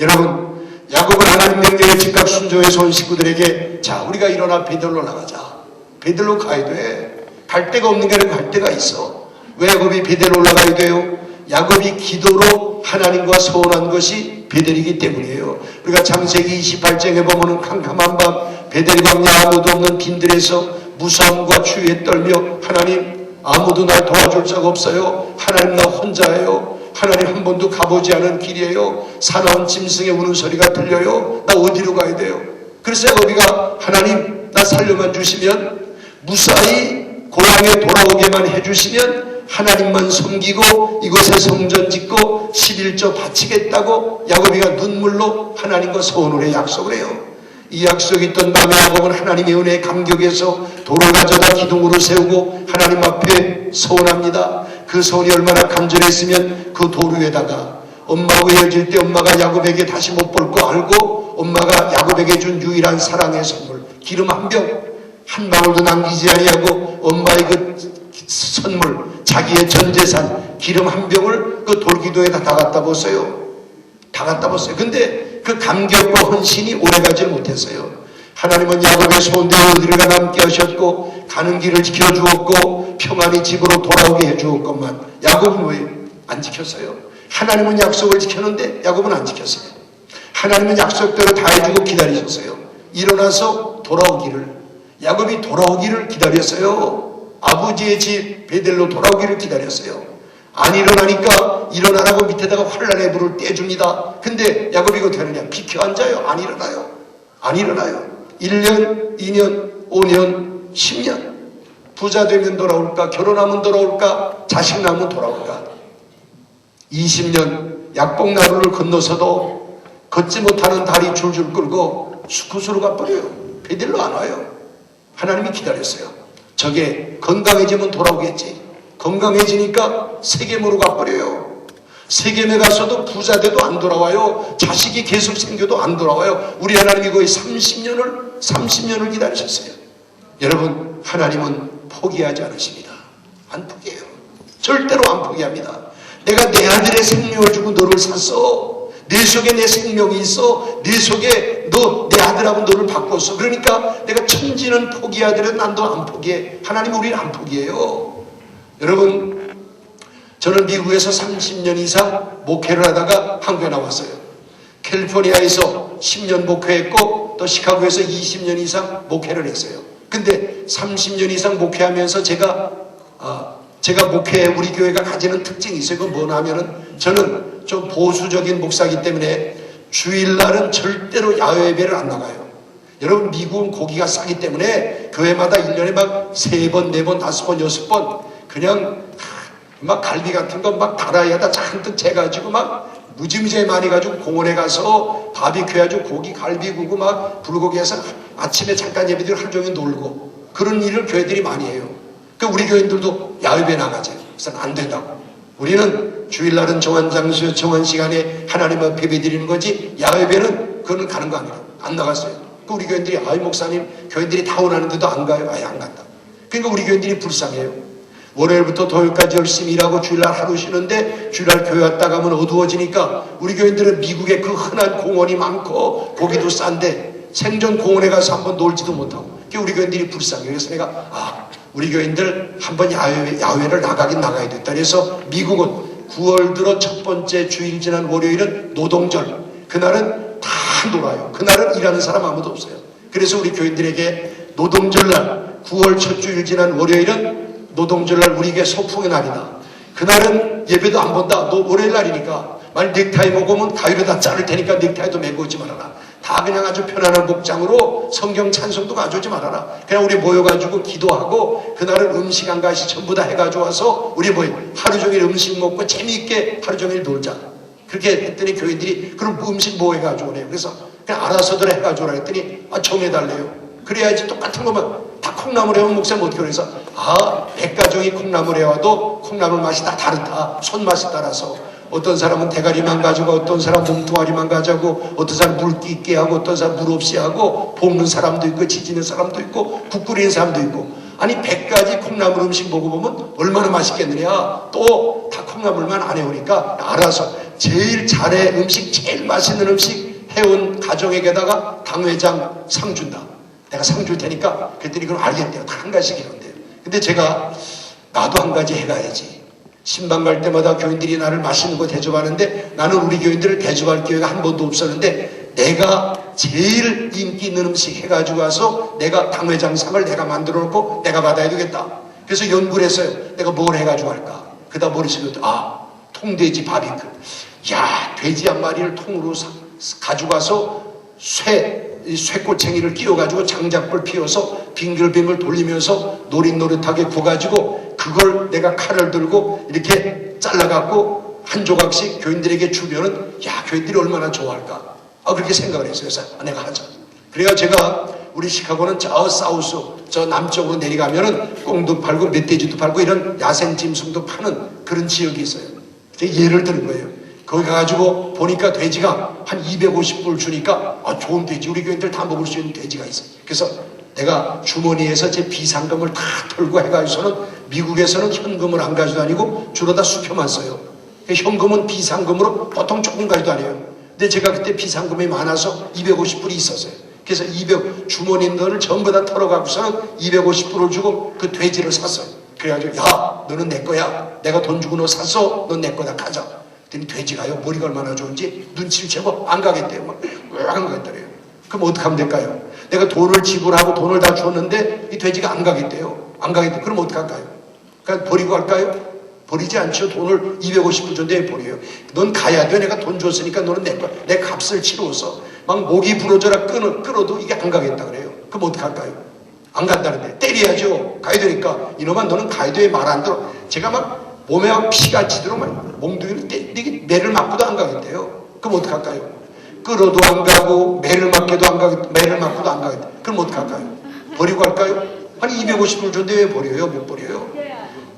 여러분 야곱은 하나님 명령에 즉각 순종해서 온 식구들에게 자 우리가 일어나 베델로 나가자. 베델로 가야 돼. 갈 데가 없는 게 아니고 갈 데가 있어. 왜 야곱이 베델로 올라가야 돼요? 야곱이 기도로 하나님과 소원한 것이 베델이기 때문이에요. 우리가 창세기 28장에 보면은 캄캄한 밤 베델 광야 아무도 없는 빈들에서 무서움과 추위에 떨며 하나님 아무도 날 도와줄 자가 없어요. 하나님 나 혼자예요. 하나님 한 번도 가보지 않은 길이에요. 사나운 짐승의 우는 소리가 들려요. 나 어디로 가야 돼요? 그래서 야곱이가 하나님 나 살려만 주시면 무사히 고향에 돌아오게만 해주시면 하나님만 섬기고 이곳에 성전 짓고 11조 바치겠다고 야곱이가 눈물로 하나님과 소원을 해 약속을 해요. 이 약속이 있던 밤에 야곱은 하나님의 은혜에 감격해서 돌을 가져다 기둥으로 세우고 하나님 앞에 소원합니다. 그 소원이 얼마나 간절했으면 그 돌 위에다가 엄마하고 헤어질 때 엄마가 야곱에게 다시 못 볼 거 알고 엄마가 야곱에게 준 유일한 사랑의 선물 기름 한 병 한 방울도 남기지 아니하고 엄마의 그 선물 자기의 전 재산 기름 한 병을 그 돌기둥에다 다 갖다 보세요. 다 갖다 보세요. 근데 그 감격과 헌신이 오래가지 못했어요. 하나님은 야곱의 소원대로 그들과 남게 하셨고 가는 길을 지켜주었고 평안히 집으로 돌아오게 해주었건만 야곱은 왜 안 지켰어요? 하나님은 약속을 지켰는데 야곱은 안 지켰어요. 하나님은 약속대로 다 해주고 기다리셨어요. 일어나서 돌아오기를 야곱이 돌아오기를 기다렸어요. 아버지의 집 베델로 돌아오기를 기다렸어요. 안 일어나니까 일어나라고 밑에다가 환란의 불을 떼줍니다. 근데 야곱이 이거 되느냐? 비켜 앉아요. 안 일어나요. 안 일어나요. 1년, 2년, 5년, 10년 부자 되면 돌아올까? 결혼하면 돌아올까? 자식 낳으면 돌아올까? 20년 약봉나루를 건너서도 걷지 못하는 다리 줄줄 끌고 수쿠스로 가버려요. 베델로 안 와요. 하나님이 기다렸어요. 저게 건강해지면 돌아오겠지. 건강해지니까 세겜으로 가버려요. 세겜에 가서도 부자 돼도 안 돌아와요. 자식이 계속 생겨도 안 돌아와요. 우리 하나님이 거의 30년을 기다리셨어요. 여러분, 하나님은 포기하지 않으십니다. 안 포기해요. 절대로 안 포기합니다. 내가 내 아들의 생명을 주고 너를 샀어. 내 속에 내 생명이 있어. 내 속에 내 아들하고 너를 바꿨어. 그러니까 내가 천지는 포기하더라도 난 너 안 포기해. 하나님은 우리를 안 포기해요. 여러분, 저는 미국에서 30년 이상 목회를 하다가 한국에 나왔어요. 캘리포니아에서 10년 목회했고 또 시카고에서 20년 이상 목회를 했어요. 근데 30년 이상 목회하면서 제가 목회에 우리 교회가 가지는 특징이 있어요. 그건 뭐냐 하면은 저는 좀 보수적인 목사이기 때문에 주일날은 절대로 야외 예배를 안 나가요. 여러분, 미국은 고기가 싸기 때문에 교회마다 1년에 막 3번, 4번, 5번, 6번 그냥 막 갈비 같은 거 막 다라이에다 잔뜩 재가지고 막 무지무지하게 많이 가지고 공원에 가서 바비큐 해가지고 고기 갈비 구고 막 불고기 해서 아침에 잠깐 예배드리고 하루 종일 놀고 그런 일을 교회들이 많이 해요. 그러니까 우리 교인들도 야외배 나가죠. 그래서 안 된다고. 우리는 주일날은 정한 장소에 정한 시간에 하나님 앞에 예배드리는 거지 야외배는 그거는 가는 거 아니에요. 안 나갔어요. 그 우리 교인들이 아이 목사님 교인들이 다 원하는데도 안 가요. 아예 안 간다. 그러니까 우리 교인들이 불쌍해요. 월요일부터 토요일까지 열심히 일하고 주일날 하루 쉬는데 주일날 교회 왔다 가면 어두워지니까 우리 교인들은 미국에 그 흔한 공원이 많고 고기도 싼데 생전 공원에 가서 한번 놀지도 못하고 그러니까 우리 교인들이 불쌍해요. 그래서 내가 우리 교인들 한번 야외를 나가긴 나가야 됐다. 그래서 미국은 9월 들어 첫 번째 주일 지난 월요일은 노동절. 그날은 다 놀아요. 그날은 일하는 사람 아무도 없어요. 그래서 우리 교인들에게 노동절날 9월 첫 주일 지난 월요일은 노동절날 우리에게 소풍의 날이다. 그날은 예배도 안 본다. 너 월요일 날이니까 만약 넥타이 먹으면 가위로 자를 테니까 넥타이도 메고 오지 말아라. 다 그냥 아주 편안한 복장으로 성경 찬송도 가져오지 말아라. 그냥 우리 모여가지고 기도하고 그날은 음식 한 가지 전부 다 해가지고 와서 우리 하루 종일 음식 먹고 재미있게 하루 종일 놀자. 그렇게 했더니 교인들이 그럼 음식 뭐 해가지고 오래요. 그래서 그냥 알아서들 해가지고 오라 했더니 정해달래요. 그래야지 똑같은 것만 다 콩나물 해온 목사님 어떻게 그래서 100가정이 콩나물 해와도 콩나물 맛이 다 다르다. 손맛에 따라서 어떤 사람은 대가리만 가지고 어떤 사람은 몸뚱아리만 가지고 어떤 사람은 물기 있게 하고 어떤 사람은 물 없이 하고 볶는 사람도 있고 지지는 사람도 있고 국 끓이는 사람도 있고 아니 100가지 콩나물 음식 먹어보면 얼마나 맛있겠느냐. 또 다 콩나물만 안 해오니까 알아서 제일 잘해 음식 제일 맛있는 음식 해온 가정에게다가 당회장 상 준다. 내가 상 줄 테니까 그랬더니 그럼 알겠대요. 다 한 가지씩 이런대요. 근데 제가 나도 한 가지 해가야지. 신방 갈 때마다 교인들이 나를 맛있는 거 대접하는데 나는 우리 교인들을 대접할 기회가 한 번도 없었는데 내가 제일 인기 있는 음식 해가지고 와서 내가 당회장상을 내가 만들어 놓고 내가 받아야 되겠다. 그래서 연구를 했어요. 내가 뭘 해가지고 할까. 그다 머릿속에 통돼지 바비큐. 야, 돼지 한 마리를 통으로 가지고 와서 쇠꼬챙이를 끼워가지고 장작불 피워서 빙글빙글 돌리면서 노릇노릇하게 구워가지고 그걸 내가 칼을 들고 이렇게 잘라갖고 한 조각씩 교인들에게 주면은 교인들이 얼마나 좋아할까. 그렇게 생각을 했어요. 그래서 내가 하자. 그래야 제가 우리 시카고는 저 사우스 저 남쪽으로 내려가면은 꽁도 팔고 멧돼지도 팔고 이런 야생 짐승도 파는 그런 지역이 있어요. 예를 드는 거예요. 거기 가가지고 보니까 돼지가 한 250불 주니까 좋은 돼지 우리 교인들 다 먹을 수 있는 돼지가 있어요. 그래서 내가 주머니에서 제 비상금을 다 털고 해가지고서는 미국에서는 현금을 안 가지고 다니고 주로 다 수표만 써요. 현금은 비상금으로 보통 조금 가지고 다녀요. 근데 제가 그때 비상금이 많아서 250불이 있었어요. 그래서 주머니 돈을 전부 다 털어가고서는 250불을 주고 그 돼지를 샀어요. 그래가지고 너는 내 거야. 내가 돈 주고 너 샀어. 넌 내 거다 가자. 그랬더니 돼지가요 머리가 얼마나 좋은지 눈치를 채고 안 가겠대요. 왜 안 가겠다래요. 그럼 어떻게 하면 될까요? 내가 돈을 지불하고 돈을 다 줬는데 이 돼지가 안 가겠대요. 안 가겠대요. 그럼 어떻게 할까요? 그냥 버리고 갈까요? 버리지 않죠. 돈을 250불 줬는데 버려요. 넌 가야 돼. 내가 돈 줬으니까 너는 내 거야. 내 값을 치러서 막 목이 부러져라 끌어도 이게 안 가겠다 그래요. 그럼 어떻게 할까요? 안 간다는데 때려야죠. 가야 되니까. 이놈아 너는 가야 돼. 말 안 들어. 제가 막 몸에 막 피가 치도록 막 몽둥이를 때리게 매를 맞고도 안 가겠대요. 그럼 어떻게 할까요? 끌어도 안 가고 매를 맞고도 안 가겠다. 그럼 어떻게 할까요? 버리고 갈까요? 한 250불 줬는데 왜 버려요? 못 버려요?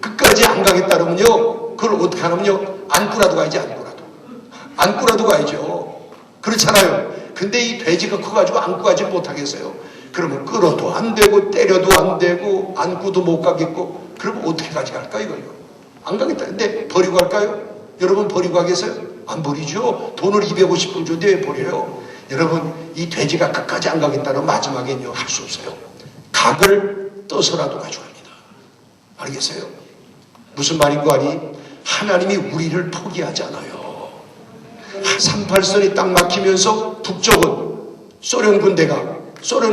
끝까지 안 가겠다 그러면요. 그걸 어떻게 하냐면요. 안고라도 가야지, 안고라도. 안고라도 가야죠. 그렇잖아요. 근데 이 돼지가 커가지고 안고 가지 못하겠어요. 그러면 끌어도 안 되고 때려도 안 되고 안고도 못 가겠고, 그러면 어떻게 가져갈까 이거요? 안 가겠다. 근데 버리고 갈까요? 여러분 버리고 가겠어요? 안 버리죠. 돈을 250불 줬는데 왜 버려요? 여러분 이 돼지가 끝까지 안 가겠다는 마지막엔요 할 수 없어요. 각을 떠서라도 가져갑니다. 알겠어요? 무슨 말인고 하니 하나님이 우리를 포기하지 않아요. 38선이 딱 막히면서 북쪽은 소련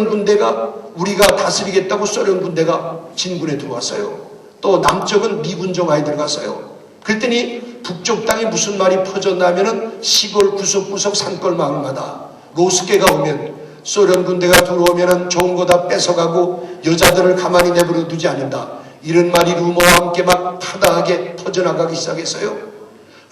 군대가 우리가 다스리겠다고 소련 군대가 진군에 들어왔어요. 또 남쪽은 미군 정화에 들어갔어요. 그랬더니 북쪽 땅에 무슨 말이 퍼졌냐면은 시골 구석구석 산골 마을마다 로스케가 오면 소련 군대가 들어오면은 좋은 거 다 뺏어가고 여자들을 가만히 내버려 두지 않는다. 이런 말이 루머와 함께 막 타다하게 퍼져나가기 시작했어요.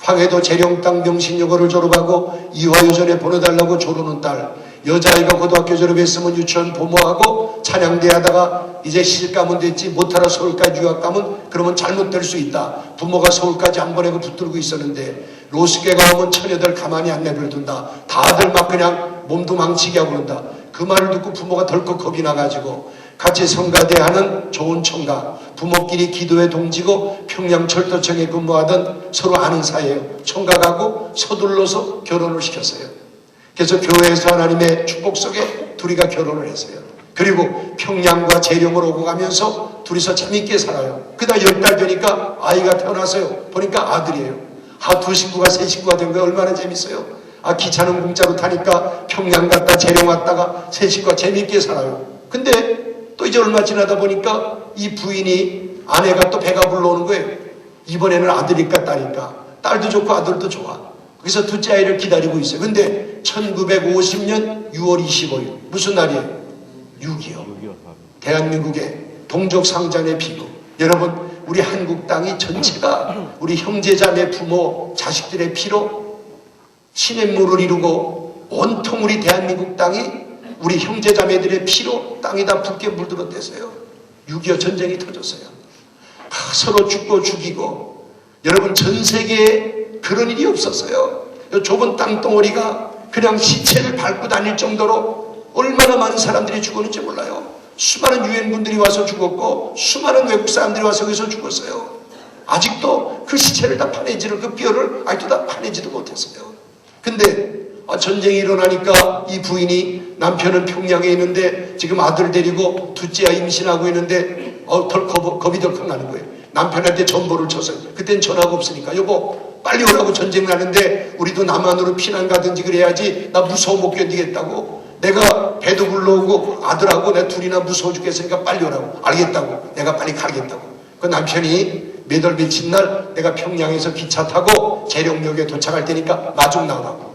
황해도 재령땅 명신여고를 졸업하고 이화여전에 보내달라고 조르는 딸, 여자아이가 고등학교 졸업했으면 유치원 부모하고 찬양대 하다가 이제 시집가면 됐지 못하러 서울까지 유학 가면 그러면 잘못될 수 있다. 부모가 서울까지 안 보내고 붙들고 있었는데 로스케가 오면 처녀들 가만히 안 내버려둔다. 다들 막 그냥 몸도 망치게 하고 그런다. 그 말을 듣고 부모가 덜컥 겁이 나가지고 같이 성가대 하는 좋은 총각, 부모끼리 기도에 동지고 평양철도청에 근무하던 서로 아는 사이예요. 총각하고 서둘러서 결혼을 시켰어요. 그래서 교회에서 하나님의 축복 속에 둘이가 결혼을 했어요. 그리고 평양과 재령을 오고 가면서 둘이서 재밌게 살아요. 그다음 10달 되니까 아이가 태어났어요. 보니까 아들이에요. 두 식구가 세 식구가 된 거예요. 얼마나 재밌어요. 기차는 공짜로 타니까 평양 갔다 재령 왔다가 세 식구가 재밌게 살아요. 근데 또 이제 얼마 지나다 보니까 이 부인이 아내가 또 배가 불러오는 거예요. 이번에는 아들일까 딸일까. 딸도 좋고 아들도 좋아. 그래서 둘째 아이를 기다리고 있어요. 근데 1950년 6월 25일 무슨 날이에요? 6.25. 대한민국의 동족상잔의 비극. 여러분 우리 한국 땅이 전체가 우리 형제자매 부모 자식들의 피로 시냇물을 이루고 온통 우리 대한민국 땅이 우리 형제자매들의 피로 땅이 다 붉게 물들었대서요. 6.25 전쟁이 터졌어요. 서로 죽고 죽이고. 여러분 전 세계에 그런 일이 없었어요. 좁은 땅덩어리가 그냥 시체를 밟고 다닐 정도로 얼마나 많은 사람들이 죽었는지 몰라요. 수많은 유엔군들이 와서 죽었고 수많은 외국 사람들이 와서 거기서 죽었어요. 아직도 그 시체를 다 파내지를 그 뼈를 아직도 다 파내지도 못했어요. 근데 전쟁이 일어나니까 이 부인이 남편은 평양에 있는데 지금 아들 데리고 둘째 아이 임신하고 있는데 겁이 덜컥 나는 거예요. 남편한테 전보를 쳤어요. 그땐 전화가 없으니까 여보 빨리 오라고 전쟁 나는데 우리도 남한으로 피난 가든지 그래야지 나 무서워 못 견디겠다고. 내가 배도 불러오고 아들하고 내 둘이나 무서워 죽겠으니까 빨리 오라고. 알겠다고. 내가 빨리 가겠다고. 그 남편이 몇 월 며칠 날 내가 평양에서 기차 타고 재령역에 도착할 테니까 마중 나오라고.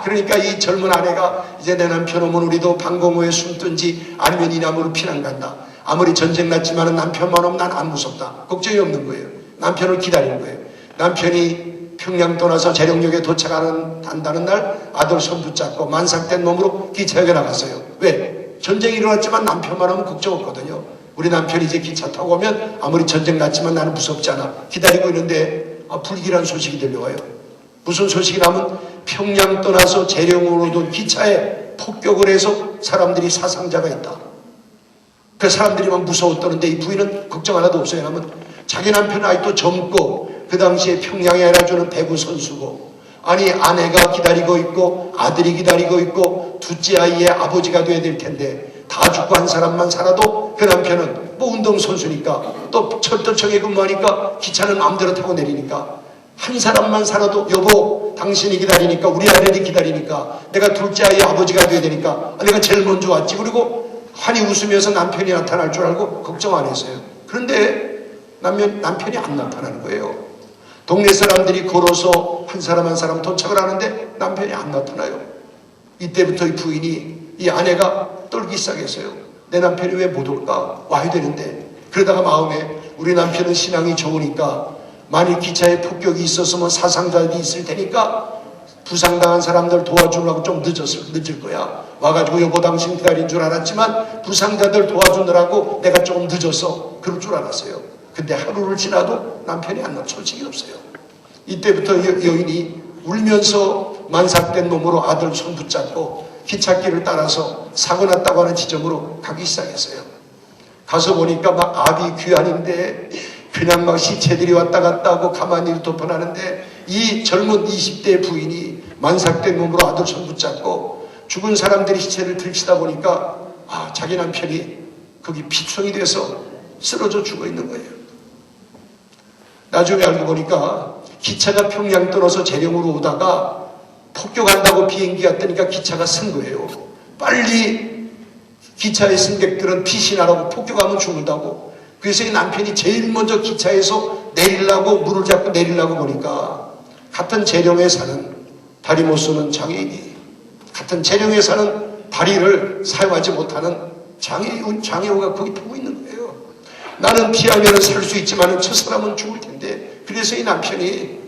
그러니까 이 젊은 아내가 이제 내 남편 오면 우리도 방공호에 숨든지 아니면 이남으로 피난 간다. 아무리 전쟁 났지만 남편만 오면 난 안 무섭다. 걱정이 없는 거예요. 남편을 기다리는 거예요. 남편이 평양 떠나서 재령역에 도착한다는 날 아들 손 붙잡고 만삭된 몸으로 기차역에 나갔어요. 왜? 전쟁이 일어났지만 남편만 오면 걱정 없거든요. 우리 남편이 이제 기차 타고 오면 아무리 전쟁 났지만 나는 무섭지 않아. 기다리고 있는데 불길한 소식이 들려와요. 무슨 소식이 나면 평양 떠나서 재령으로 돈 기차에 폭격을 해서 사람들이 사상자가 있다. 그 사람들이 막 무서워 떠는데 이 부인은 걱정 하나도 없어요. 하면 자기 남편은 아직도 젊고 그 당시에 평양에 알아주는 배구 선수고 아니 아내가 기다리고 있고 아들이 기다리고 있고 둘째 아이의 아버지가 돼야 될 텐데 다 죽고 한 사람만 살아도 그 남편은 뭐 운동선수니까 또 철도청에 근무하니까 기차는 마음대로 타고 내리니까 한 사람만 살아도 여보 당신이 기다리니까 우리 아들이 기다리니까 내가 둘째 아이의 아버지가 돼야 되니까 내가 제일 먼저 왔지. 그리고 환히 웃으면서 남편이 나타날 줄 알고 걱정 안 했어요. 그런데 남편이 안 나타나는 거예요. 동네 사람들이 걸어서 한 사람 한 사람 도착을 하는데 남편이 안 나타나요. 이때부터 이 부인이 이 아내가 떨기 시작했어요. 내 남편이 왜 못 올까? 와야 되는데. 그러다가 마음에 우리 남편은 신앙이 좋으니까 만일 기차에 폭격이 있었으면 사상자들이 있을 테니까 부상당한 사람들 도와주려고 좀 늦을 거야. 와가지고 여보 당신 기다린 줄 알았지만 부상자들 도와주느라고 내가 조금 늦어서 그럴 줄 알았어요. 근데 하루를 지나도 남편이 안 나올 소식이 없어요. 이때부터 여인이 울면서 만삭된 몸으로 아들 손 붙잡고 기찻길을 따라서 사고 났다고 하는 지점으로 가기 시작했어요. 가서 보니까 막 압이 귀환인데 그냥 막 시체들이 왔다 갔다 하고 가만히 덮어나는데 이 젊은 20대 부인이 만삭된 몸으로 아들 손 붙잡고 죽은 사람들이 시체를 들치다 보니까 자기 남편이 거기 피청이 돼서 쓰러져 죽어 있는 거예요. 나중에 알고 보니까 기차가 평양 떠나서 재령으로 오다가 폭격한다고 비행기가 뜨니까 기차가 쓴 거예요. 빨리 기차의 승객들은 피신하라고, 폭격하면 죽는다고. 그래서 이 남편이 제일 먼저 기차에서 내리려고, 문을 잡고 내리려고 보니까 같은 재령에 사는 다리 못 쓰는 장애인이, 같은 재령에 사는 다리를 사용하지 못하는 장애우가 거기 보고 있는 거예요. 나는 피하면 살 수 있지만 저 사람은 죽을 텐데. 그래서 이 남편이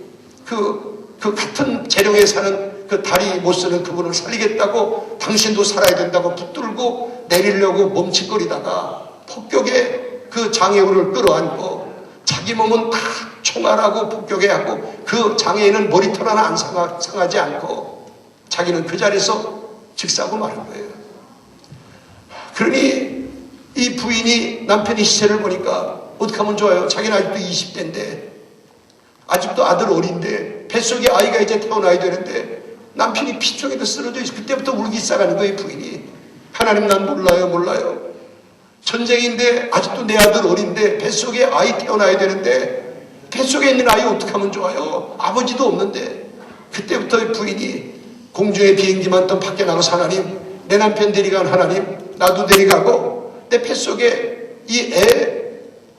그 같은 재령에 사는 그 다리 못 쓰는 그분을 살리겠다고, 당신도 살아야 된다고 붙들고 내리려고 멈칫거리다가 폭격에 그 장애우를 끌어안고 자기 몸은 다 총알하고 폭격에 하고 그 장애인은 머리털 하나 안 상하지 않고 자기는 그 자리에서 즉사하고 마는 거예요. 그러니 이 부인이 남편의 시체를 보니까 어떻게 하면 좋아요? 자기는 아직도 20대인데, 아직도 아들 어린데, 뱃속에 아이가 이제 태어나야 되는데 남편이 피쪽에도 쓰러져 있어. 그때부터 울기 시작하는 거예요, 부인이. 하나님, 난 몰라요. 전쟁인데 아직도 내 아들 어린데 뱃속에 아이 태어나야 되는데 뱃속에 있는 아이 어떻게 하면 좋아요? 아버지도 없는데. 그때부터 부인이 공중에 비행기만 떠 밖에 나가서, 하나님, 내 남편 데려간 하나님, 나도 데려가고, 내 뱃속에 이 애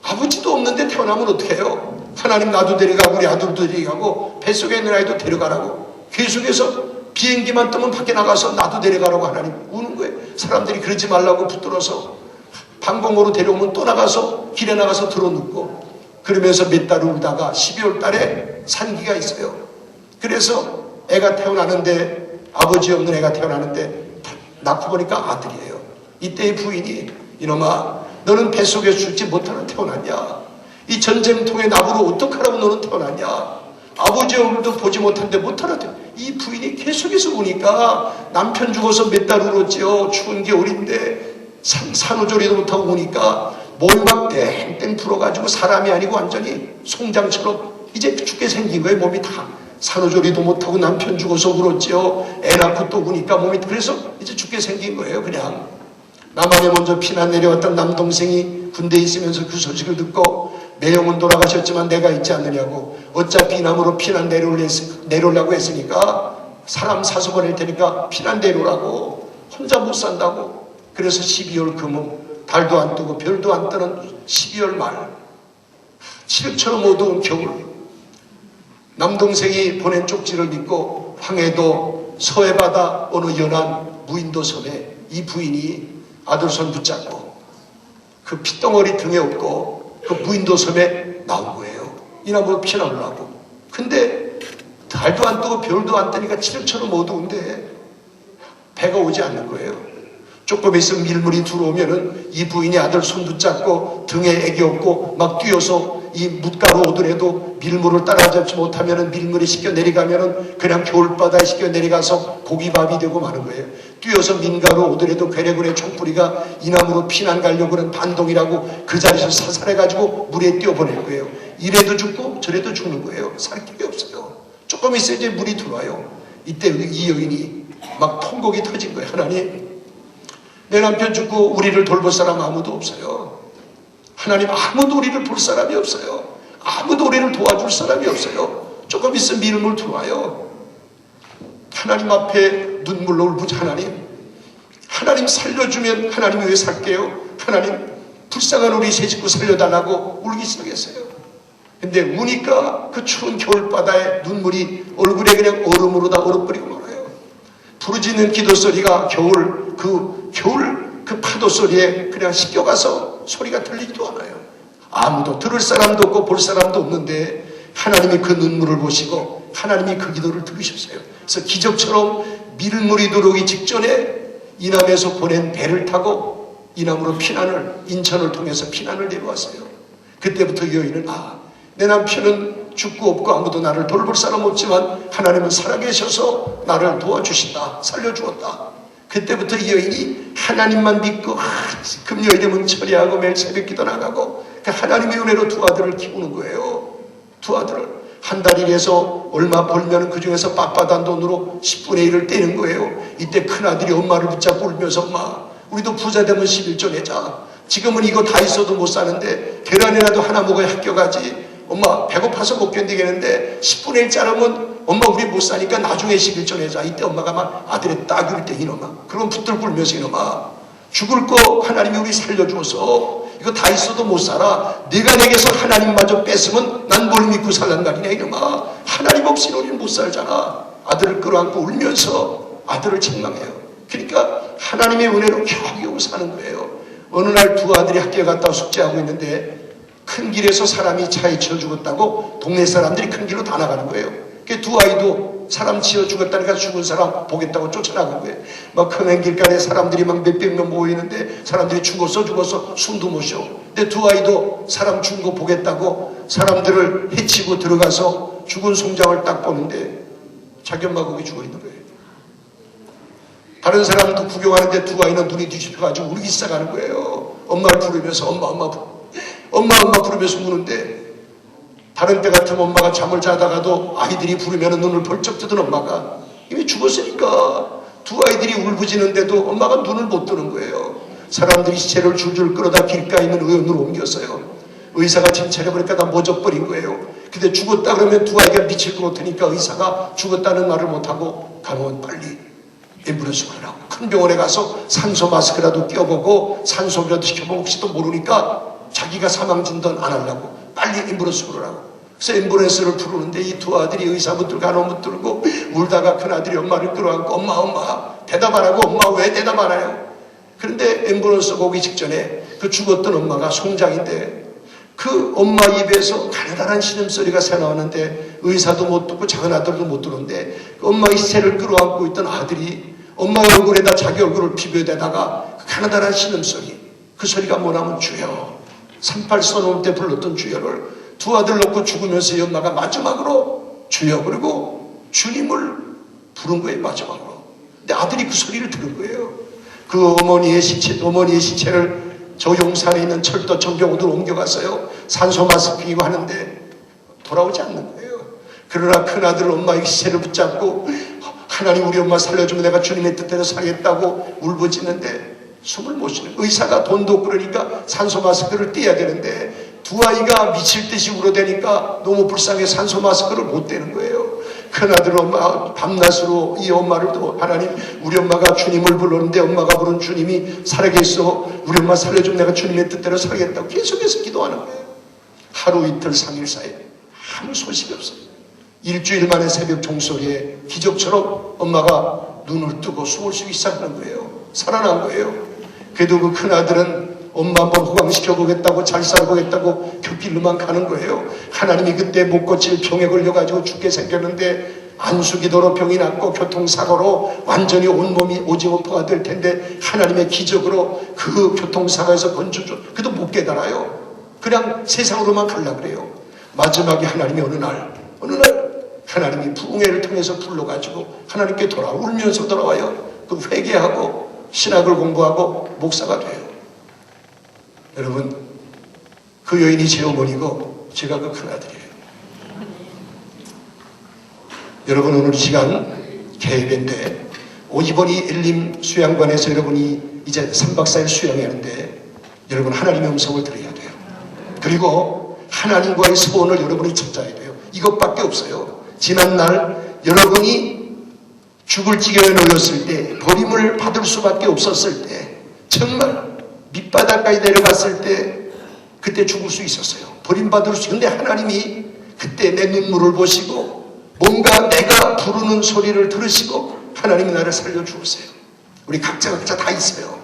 아버지도 없는데 태어나면 어떻게 해요? 하나님, 나도 데려가고 우리 아들도 데려가고 뱃속에 있는 아이도 데려가라고. 계속해서 비행기만 뜨면 밖에 나가서 나도 데려가라고 하나님 우는 거예요. 사람들이 그러지 말라고 붙들어서 방공호로 데려오면 또 나가서 길에 나가서 들어눕고, 그러면서 몇 달 울다가 12월 달에 산기가 있어요. 그래서 애가 태어나는데, 아버지 없는 애가 태어나는데 낳고 보니까 아들이에요. 이때 의 부인이, 이놈아, 너는 뱃속에 죽지 못하러 태어났냐? 이 전쟁통에 나무로 어떡하라고 너는 태어났냐? 아버지 얼굴도 보지 못한데 못하러 태어났냐? 이 부인이 계속해서 우니까, 남편 죽어서 몇 달 울었지요. 추운 겨울인데 산후조리도 못하고 우니까 몸이 막 땡땡 불어가지고 사람이 아니고 완전히 송장처럼 이제 죽게 생긴 거예요. 몸이 다. 산후조리도 못하고 남편 죽어서 울었지요. 애 낳고 또 우니까 몸이, 그래서 이제 죽게 생긴 거예요. 그냥 남한에 먼저 피난 내려왔던 남동생이 군대에 있으면서 그 소식을 듣고, 매형은 돌아가셨지만 내가 있지 않느냐고, 어차피 남으로 피난 내려오려고 했으니까 사람 사서 보낼 테니까 피난 내려오라고, 혼자 못 산다고. 그래서 12월 금음, 달도 안 뜨고 별도 안 뜨는 12월 말, 칠흑처럼 어두운 겨울, 남동생이 보낸 쪽지를 믿고 황해도 서해바다 어느 연안 무인도 섬에 이 부인이 아들 손 붙잡고 그 핏덩어리 등에 업고 그 무인도 섬에 나온 거예요. 이나무로 피나오려고. 근데 달도 안 뜨고 별도 안 뜨니까 칠흑처럼 어두운데 배가 오지 않는 거예요. 조금 있으면 밀물이 들어오면은 이 부인이 아들 손 붙잡고 등에 애기 업고 막 뛰어서 이 뭇가루 오더라도 밀물을 따라잡지 못하면은 밀물이 씻겨 내려가면은 그냥 겨울바다에 씻겨 내려가서 고기밥이 되고 마는 거예요. 뛰어서 민가루 오더라도 괴뢰군의 총뿌리가 이나무로 피난 가려고 하는 반동이라고 그 자리에서 사살해가지고 물에 뛰어보낼 거예요. 이래도 죽고 저래도 죽는 거예요. 살 길이 없어요. 조금 있어야 이제 물이 들어와요. 이때 이 여인이 막 통곡이 터진 거예요. 하나님, 내 남편 죽고 우리를 돌볼 사람 아무도 없어요. 하나님, 아무도 우리를 볼 사람이 없어요. 아무도 우리를 도와줄 사람이 없어요. 조금 있으면 밀물 들어와요. 하나님 앞에 눈물로 울부짖. 하나님 살려주면 하나님이 왜 살게요? 하나님, 불쌍한 우리 세 식구 살려달라고 울기 시작했어요. 근데 우니까 그 추운 겨울바다에 눈물이 얼굴에 그냥 얼음으로 다 얼어버리고 말아요. 부르짖는 기도 소리가 겨울 그 파도 소리에 그냥 씻겨가서 소리가 들리지도 않아요. 아무도 들을 사람도 없고 볼 사람도 없는데 하나님이 그 눈물을 보시고 하나님이 그 기도를 들으셨어요. 그래서 기적처럼 밀물이 들어오기 직전에 이남에서 보낸 배를 타고 이남으로 인천을 통해서 피난을 내려왔어요. 그때부터 여인은 내 남편은 죽고 없고 아무도 나를 돌볼 사람 없지만 하나님은 살아계셔서 나를 도와주신다. 살려주었다. 그때부터 이 여인이 하나님만 믿고 금요일 되면 처리하고 매일 새벽 기도 나가고 하나님의 은혜로 두 아들을 키우는 거예요. 두 아들을. 한 달 일해서 얼마 벌면 그 중에서 빳빳한 돈으로 10분의 1을 떼는 거예요. 이때 큰아들이 엄마를 붙잡고 울면서 엄마 우리도 부자 되면 11조 내자. 지금은 이거 다 있어도 못 사는데 계란이라도 하나 먹어야 학교 가지. 엄마 배고파서 못 견디겠는데 10분의 1 자르면 엄마 우리 못 사니까 나중에 11조 내자. 이때 엄마가 막 아들의 딱일 때 이놈아 그럼 붙들고 울면서 이놈아 죽을 거 하나님이 우리 살려줘서 이거 다 있어도 못 살아. 네가 내게서 하나님마저 뺐으면 난 뭘 믿고 살란 말이냐 이놈아. 하나님 없이는 우리는 못 살잖아. 아들을 끌어안고 울면서 아들을 책망해요. 그러니까 하나님의 은혜로 겨우겨우 사는 거예요. 어느 날 두 아들이 학교에 갔다 숙제하고 있는데 큰 길에서 사람이 차에 치여 죽었다고 동네 사람들이 큰 길로 다 나가는 거예요. 그 두 아이도 사람 치여 죽었다니까 죽은 사람 보겠다고 쫓아나간 거예요. 막 큰 길가에 사람들이 막 몇백 명 모이는데 사람들이 죽었어 숨도 못 쉬어. 근데 두 아이도 사람 죽은 거 보겠다고 사람들을 해치고 들어가서 죽은 송장을 딱 보는데 자기 엄마가 거기 죽어 있는 거예요. 다른 사람도 구경하는데 두 아이는 눈이 뒤집혀가지고 울기 시작하는 거예요. 엄마를 부르면서 엄마 부르면서 우는데 다른 때 같으면 엄마가 잠을 자다가도 아이들이 부르면 눈을 벌쩍 뜨던 엄마가 이미 죽었으니까 두 아이들이 울부짖는데도 엄마가 눈을 못 뜨는 거예요. 사람들이 시체를 줄줄 끌어다 길가에 있는 의원으로 옮겼어요. 의사가 짐차려 보니까 다 멎어버린 거예요. 근데 죽었다 그러면 두 아이가 미칠 것 같으니까 의사가 죽었다는 말을 못하고 가면 빨리 앰뷸런스 부르라고 큰 병원에 가서 산소 마스크라도 껴보고 산소라도 시켜보고 혹시도 모르니까 자기가 사망 진단 안 하려고 빨리 앰뷸런스 부르라고. 그래서 앰뷸런스를 부르는데 이 두 아들이 의사 붙들고 간호 붙들고 울다가 큰아들이 엄마를 끌어안고 엄마 대답 안 하고 엄마 왜 대답 안 해요? 그런데 앰뷸런스 오기 직전에 그 죽었던 엄마가 송장인데 그 엄마 입에서 가느다란 신음소리가 새나오는데 의사도 못 듣고 작은 아들도 못 듣는데 그 엄마의 시체를 끌어안고 있던 아들이 엄마 얼굴에다 자기 얼굴을 비벼대다가 그 가느다란 신음소리 그 소리가 뭐냐면 주여 38선홈 때 불렀던 주여를 두 아들 놓고 죽으면서 이 엄마가 마지막으로 주여 그리고 주님을 부른 거예요. 마지막으로. 근데 아들이 그 소리를 들은 거예요. 그 어머니의 시체를 저 용산에 있는 철도청 병원으로 옮겨갔어요. 산소 마스크 끼고 하는데 돌아오지 않는 거예요. 그러나 큰아들 엄마의 시체를 붙잡고 하나님 우리 엄마 살려주면 내가 주님의 뜻대로 살겠다고 울부짖는데 숨을 못 쉬는. 의사가 돈도 없고 그러니까 산소 마스크를 떼야 되는데 두 아이가 미칠 듯이 울어대니까 너무 불쌍해 산소 마스크를 못 떼는 거예요. 큰아들 엄마 밤낮으로 이 엄마를 또 하나님 우리 엄마가 주님을 불렀는데 엄마가 부른 주님이 살아계셔 우리 엄마 살려주면 내가 주님의 뜻대로 살겠다고 계속해서 기도하는 거예요. 하루 이틀 3일 사이에 아무 소식이 없어요. 일주일 만에 새벽 종소리에 기적처럼 엄마가 눈을 뜨고 숨을 쉬기 시작하는 거예요. 살아난 거예요. 그래도 그 큰아들은 엄마 한번 호강시켜보겠다고 잘 살아보겠다고 곁길로만 가는 거예요. 하나님이 그때 못 고칠 병에 걸려가지고 죽게 생겼는데 안수기도로 병이 났고 교통사고로 완전히 온몸이 오지오퍼가 될 텐데 하나님의 기적으로 그 교통사고에서 건져줘. 그래도 못 깨달아요. 그냥 세상으로만 가려고 그래요. 마지막에 하나님이 어느 날 하나님이 부흥회를 통해서 불러가지고 하나님께 울면서 돌아와요. 그 회개하고 신학을 공부하고 목사가 돼요. 여러분 그 여인이 제 어머니고 제가 그 큰아들이에요. 여러분 오늘 이 시간 개회인데 이번이 엘림 수양관에서 여러분이 이제 3박 4일 수양하는데 여러분 하나님의 음성을 들어야 돼요. 그리고 하나님과의 소원을 여러분이 찾아야 돼요. 이것밖에 없어요. 지난날 여러분이 죽을 지경에 놓였을 때 버림을 받을 수밖에 없었을 때 정말 밑바닥까지 내려갔을 때 그때 죽을 수 있었어요. 버림받을 수. 근데 하나님이 그때 내 눈물을 보시고 뭔가 내가 부르는 소리를 들으시고 하나님이 나를 살려주었어요. 우리 각자 다 있어요.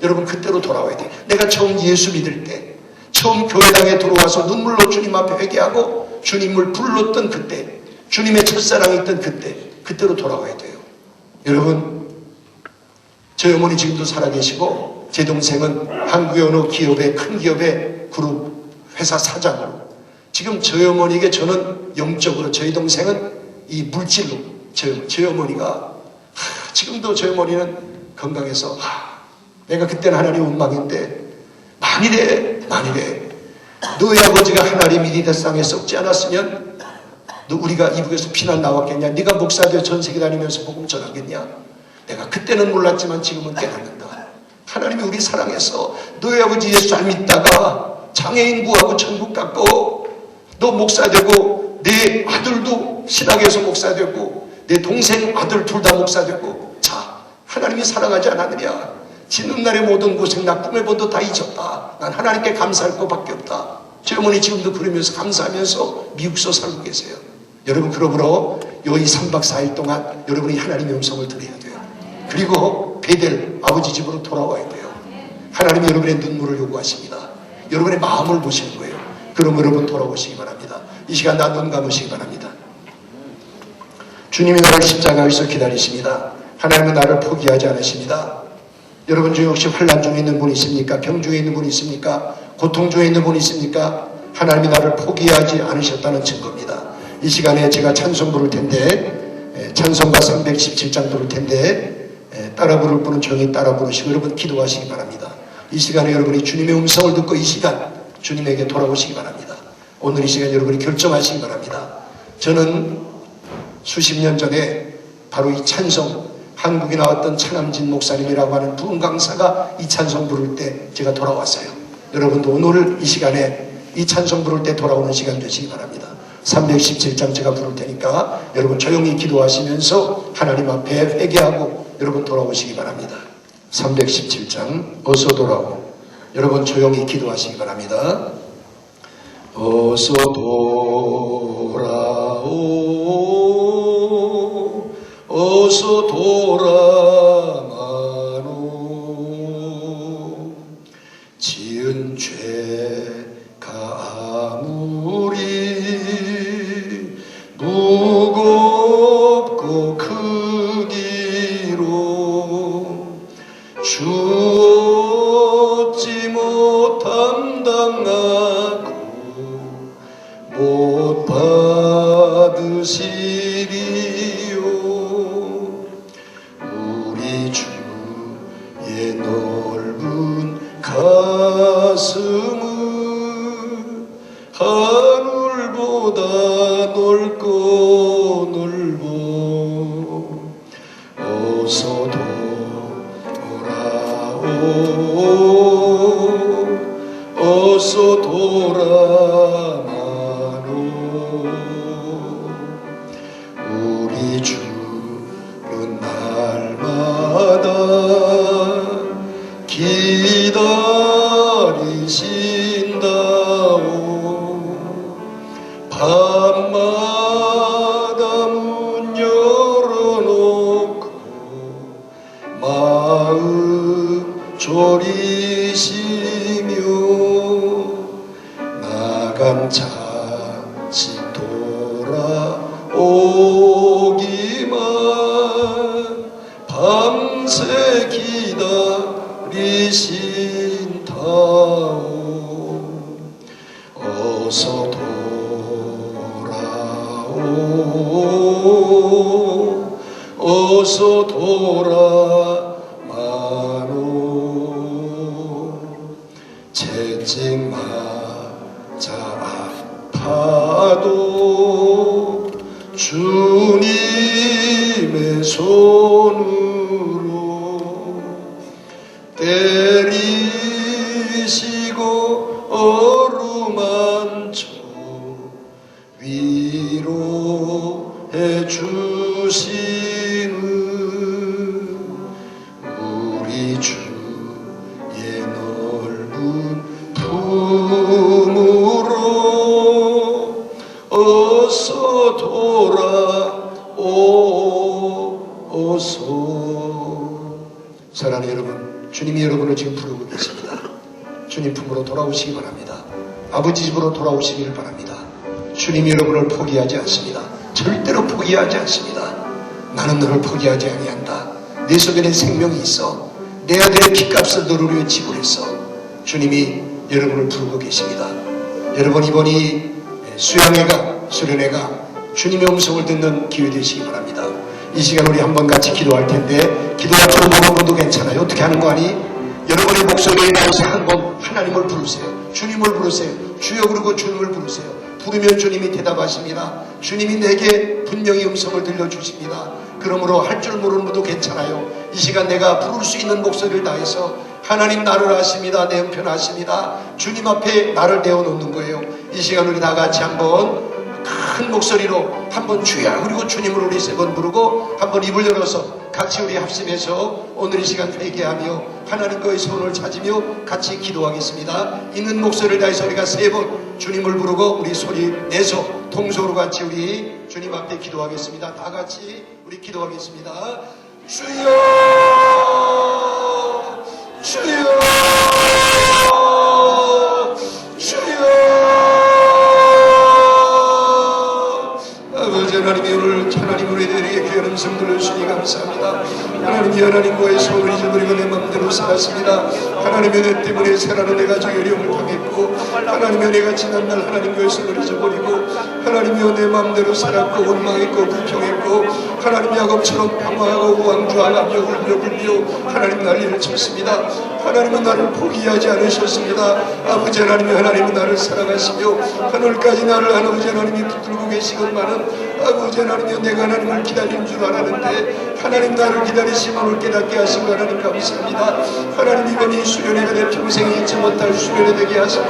여러분 그때로 돌아와야 돼요. 내가 처음 예수 믿을 때 처음 교회당에 들어와서 눈물로 주님 앞에 회개하고 주님을 불렀던 그때 주님의 첫사랑이 있던 그때로 돌아와야 돼요. 여러분 저희 어머니 지금도 살아계시고 제 동생은 한국의 어느 기업의 큰 기업의 그룹 회사 사장으로 지금 지금 저희 어머니에게 저는 영적으로, 저희 동생은 이 물질로, 저희 어머니가 지금도 저희 어머니는 건강해서 내가 그때는 하나님 원망인데 만일에 너희 아버지가 하나님 이 땅에 썩지 않았으면 너 우리가 이북에서 피난 나왔겠냐? 네가 목사되어 전 세계 다니면서 복음 전하겠냐? 내가 그때는 몰랐지만 지금은 깨닫는다. 하나님이 우리 사랑해서 너희 아버지 예수 잘 믿다가 장애인 구하고 천국 갔고 너 목사되고 내 아들도 신학에서 목사되고 내 동생 아들 둘 다 목사되고 자 하나님이 사랑하지 않았느냐? 지는 날의 모든 고생 나 꿈에 본도 다 잊었다. 난 하나님께 감사할 것밖에 없다. 제 어머니 지금도 그러면서 감사하면서 미국서 살고 계세요. 여러분 그러므로 여기 3박 4일 동안 여러분이 하나님의 음성을 들어야 돼요. 그리고 베델 아버지 집으로 돌아와야 돼요. 하나님이 여러분의 눈물을 요구하십니다. 여러분의 마음을 보시는 거예요. 그럼 여러분 돌아오시기 바랍니다. 이 시간 다 눈 감으시기 바랍니다. 주님이 나를 십자가에서 기다리십니다. 하나님은 나를 포기하지 않으십니다. 여러분 중에 혹시 환난 중에 있는 분이 있습니까? 병 중에 있는 분이 있습니까? 고통 중에 있는 분이 있습니까? 하나님이 나를 포기하지 않으셨다는 증거입니다. 이 시간에 제가 찬송 부를 텐데 찬송가 317장 부를 텐데 따라 부를 분은 조용히 따라 부르시고 여러분 기도하시기 바랍니다. 이 시간에 여러분이 주님의 음성을 듣고 이 시간 주님에게 돌아오시기 바랍니다. 오늘 이 시간 여러분이 결정하시기 바랍니다. 저는 수십 년 전에 바로 이 찬송 한국에 나왔던 차남진 목사님이라고 하는 부흥 강사가 이 찬송 부를 때 제가 돌아왔어요. 여러분도 오늘 이 시간에 이 찬송 부를 때 돌아오는 시간 되시기 바랍니다. 317장 제가 부를 테니까 여러분 조용히 기도하시면서 하나님 앞에 회개하고 여러분 돌아오시기 바랍니다. 317장 어서 돌아오. 여러분 조용히 기도하시기 바랍니다. 어서 돌아오 어서 돌아마노 지은 죄가 아무리 무겁고 크기로 주었지 못함당하고 못 받으시리요 우리 주의 넓은 가슴은 하늘보다 넓고 넓어 어서 돌아오 어서 돌아마노 우리 주는 날마다 기다리신다오 밤마다 문 열어놓고 마음 졸이시며 나감 자식 돌아오기만 밤새 기다리신다오 어서 돌아오 어서 돌아마노 채찍 맞아 아파도 주님의 손으로 때리시고 어루만져 위로해 주시는 우리 주의 넓은 품으로 어서 돌아오소서. 사랑하는 여러분, 주님이 여러분을 지금 부르고 계십니다. 주님 품으로 돌아오시기 바랍니다. 아버지 집으로 돌아오시기를 바랍니다. 주님이 여러분을 포기하지 않습니다. 절대로 포기하지 않습니다. 나는 너를 포기하지 아니한다. 내 속에 내 생명이 있어. 내 아들의 핏값을 너를 위해 지불했어. 주님이 여러분을 부르고 계십니다. 여러분 이번이 수양회가 수련회가 주님의 음성을 듣는 기회 되시기 바랍니다. 이 시간 우리 한번 같이 기도할 텐데 기도가 좀 어려운 분도 괜찮아요. 어떻게 하는 거 아니? 여러분의 목소리에 나와서 한번 하나님을 부르세요. 주님을 부르세요. 주여 그러고 주님을 부르세요. 부르면 주님이 대답하십니다. 주님이 내게 분명히 음성을 들려주십니다. 그러므로 할 줄 모르는 분도 괜찮아요. 이 시간 내가 부를 수 있는 목소리를 다해서 하나님 나를 아십니다. 내 형편 아십니다. 주님 앞에 나를 내어놓는 거예요. 이 시간 우리 다 같이 한번 큰 목소리로 한번 주야 그리고 주님을 우리 세 번 부르고 한번 입을 열어서 같이 우리 합심해서 오늘 이 시간 회개하며 하나님과의 소원을 찾으며 같이 기도하겠습니다. 있는 목소리를 다해서 우리가 세 번 주님을 부르고 우리 소리 내서 통소로 같이 우리 주님 앞에 기도하겠습니다. 다 같이 우리 기도하겠습니다. 주여 주여 주여 아버지 하나님이 오늘 하나님 우리들에게 귀한 음성 들려주시니 감사합니다. 하나님이 하나님과의 소원을 잊어버리고 내 마음대로 살았습니다. 하나님의 은혜 때문에 살아는 내가 저 어려움을 당했고 하나님의 은혜가 지난날 하나님과의 소원을 잊어버리고 하나님이 내 마음대로 살았고 원망했고 불평했고 하나님 야곱처럼 방황하고 왕좌하며 울며 불며 하나님 난리를 쳤습니다. 하나님은 나를 포기하지 않으셨습니다. 아버지 하나님이 하나님은 나를 사랑하시며 하늘까지 나를 아버지 하나님이 붙들고 계시건만은 아버지 하나님이여 내가 하나님을 기다리는 줄 알았는데 하나님 나를 기다리심을 깨닫게 하시고 하나님 감사합니다. 하나님 이번 이 수련회가 내 평생에 잊지 못할 수련회 되게 하시고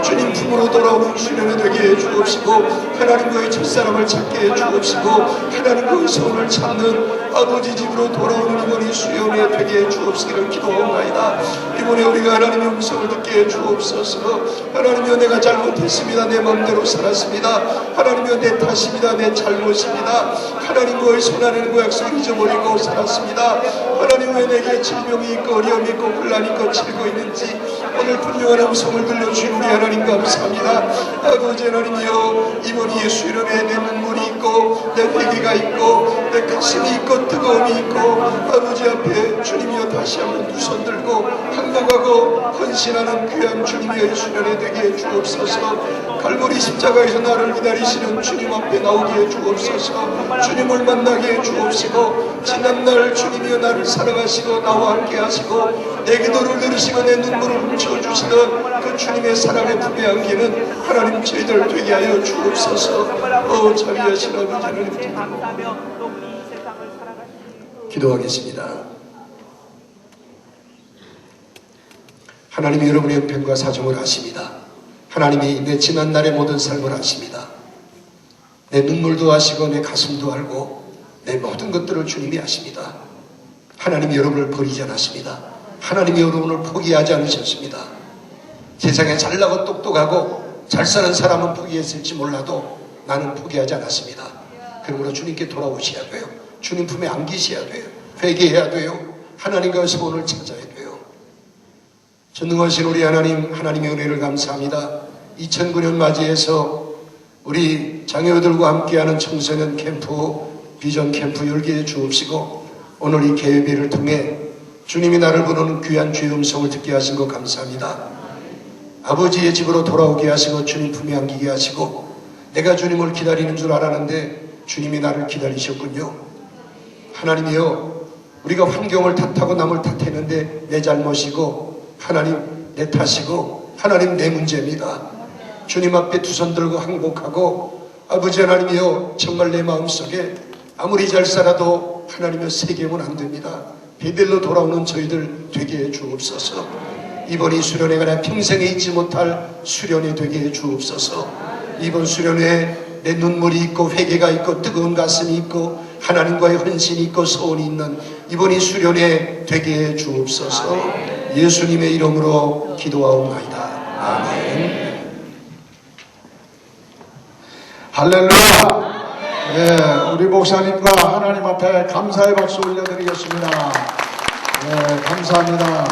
주님 품으로 돌아오는 수련회 되게 해 주옵시고 하나님과의 첫사랑을 찾게 해 주옵시고 하나님과의 소원을 찾는 아버지 집으로 돌아오는 이번 이 수련회 되게 해 주옵시기를 기도하옵나이다. 이번에 우리가 하나님의 음성을 듣게 해 주옵소서. 하나님이여 내가 잘못했습니다. 내 마음대로 살았습니다. 하나님이여 내 탓입니다. 내 잘못입니다. 하나님과의 손안에는 약속을 잊어버리고 살았습니다. 하나님 왜 내게 질병이 있고 어려움이 있고 혼란이 있고 치고 있는지 오늘 분명한 음성을 들려주신 우리 하나님 감사합니다. 아버지 하나님이여 이번 이 수련회에 내 눈물이 있고 내 회개가 있고 내 가슴이 있고 뜨거움이 있고 아버지 앞에 주님이여 다시 한번 두 손 들고 항복하고 헌신하는 귀한 주님의 수련회 되게 해 주옵소서. 갈보리 십자가에서 나를 기다리시는 주님 앞에 나오게 해 주옵소서. 주님을 만나게 해 주옵시고 지난날 주님이여 나를 사랑하시고 나와 함께 하시고 내 기도를 들으시고 내 눈물을 훔쳐주시던 그 주님의 사랑의 품에 안기는 하나님 저희들 되게 하여 주옵소서. 자비하신 아버지 하나님 기도하겠습니다. 하나님이 여러분의 형편과 사정을 아십니다. 하나님이 내 지난날의 모든 삶을 아십니다. 내 눈물도 아시고 내 가슴도 알고 내 모든 것들을 주님이 아십니다. 하나님이 여러분을 버리지 않았습니다. 하나님이 여러분을 포기하지 않으셨습니다. 세상에 잘나고 똑똑하고 잘 사는 사람은 포기했을지 몰라도 나는 포기하지 않았습니다. 그러므로 주님께 돌아오셔야 돼요. 주님 품에 안기셔야 돼요. 회개해야 돼요. 하나님과의 소원을 찾아야 돼요. 전능하신 우리 하나님, 하나님의 은혜를 감사합니다. 2009년 맞이해서 우리 장애우들과 함께하는 청소년 캠프, 비전 캠프 열기해 주옵시고 오늘 이 개회비를 통해 주님이 나를 부르는 귀한 주의 음성을 듣게 하신 것 감사합니다. 아버지의 집으로 돌아오게 하시고 주님 품에 안기게 하시고 내가 주님을 기다리는 줄 알았는데 주님이 나를 기다리셨군요. 하나님이여 우리가 환경을 탓하고 남을 탓했는데 내 잘못이고 하나님 내 탓이고 하나님 내 문제입니다. 주님 앞에 두 손 들고 항복하고 아버지 하나님이여 정말 내 마음속에 아무리 잘 살아도 하나님의 세겜은 안 됩니다. 베델로 돌아오는 저희들 되게 해 주옵소서. 이번 이 수련회가 내 평생에 잊지 못할 수련회 되게 해 주옵소서. 이번 수련회에 내 눈물이 있고 회개가 있고 뜨거운 가슴이 있고 하나님과의 헌신이 있고 소원이 있는 이번 이 수련회 되게 해 주옵소서. 예수님의 이름으로 기도하옵나이다. 아멘. 할렐루야. 네, 우리 목사님과 하나님 앞에 감사의 박수 올려드리겠습니다. 네, 감사합니다.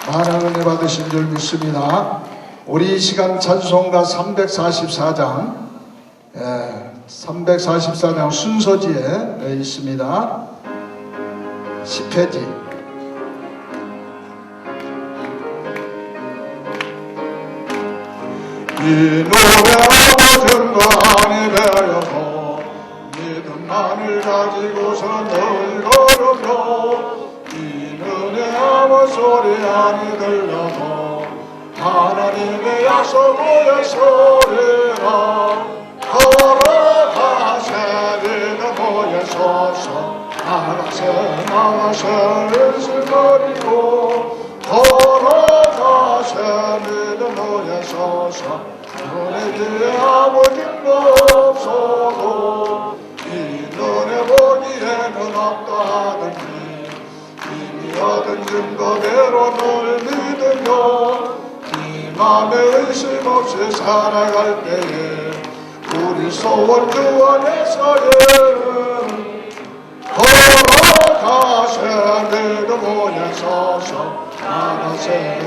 많은 은혜 받으신 줄 믿습니다. 우리 이 시간 찬송가 344장 344장 순서지에 있습니다. 10페이지. 눈의 아버지는 아니 되어서 믿음만을 가지고서 늘 걸으며 이 눈의 아버 소리 아니 들려도 하나님의 약속의 소리라 걸어가세 믿음 모여 서서 나가세 은슬거리고 걸어가세 믿음 모여 서서 눈에 뒤에 아버지는 없어도 이 눈에 보기에는 없다하더니 이미 얻은 증거대로 널 믿으며 이 맘에 의심 없이 살아갈 때에 우리 소원 주 안에서는 걸어가세 믿음 모여 서서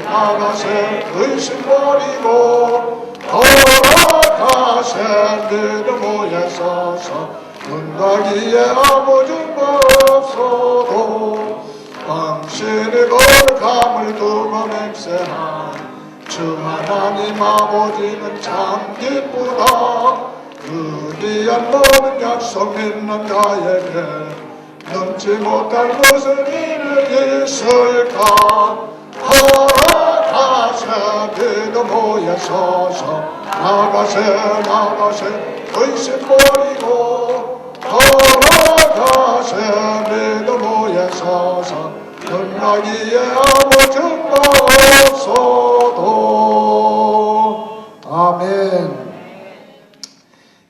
나가세 의심 버리고 걸어가세 믿음 모여 서서 눈가기에 아무 증거 없어도 당신이 거룩함을 두고 맹세한 주 하나님 아버지는 참 기쁘다 그 귀한 모든 약속 믿는 자에게 넘지 못할 무슨 일이 있을까 걸어가세 믿음 모여 서서 나가세 의심 버리고 걸어가세 믿음 모여 서서 끝나기에 아무 증거 없어도 아멘.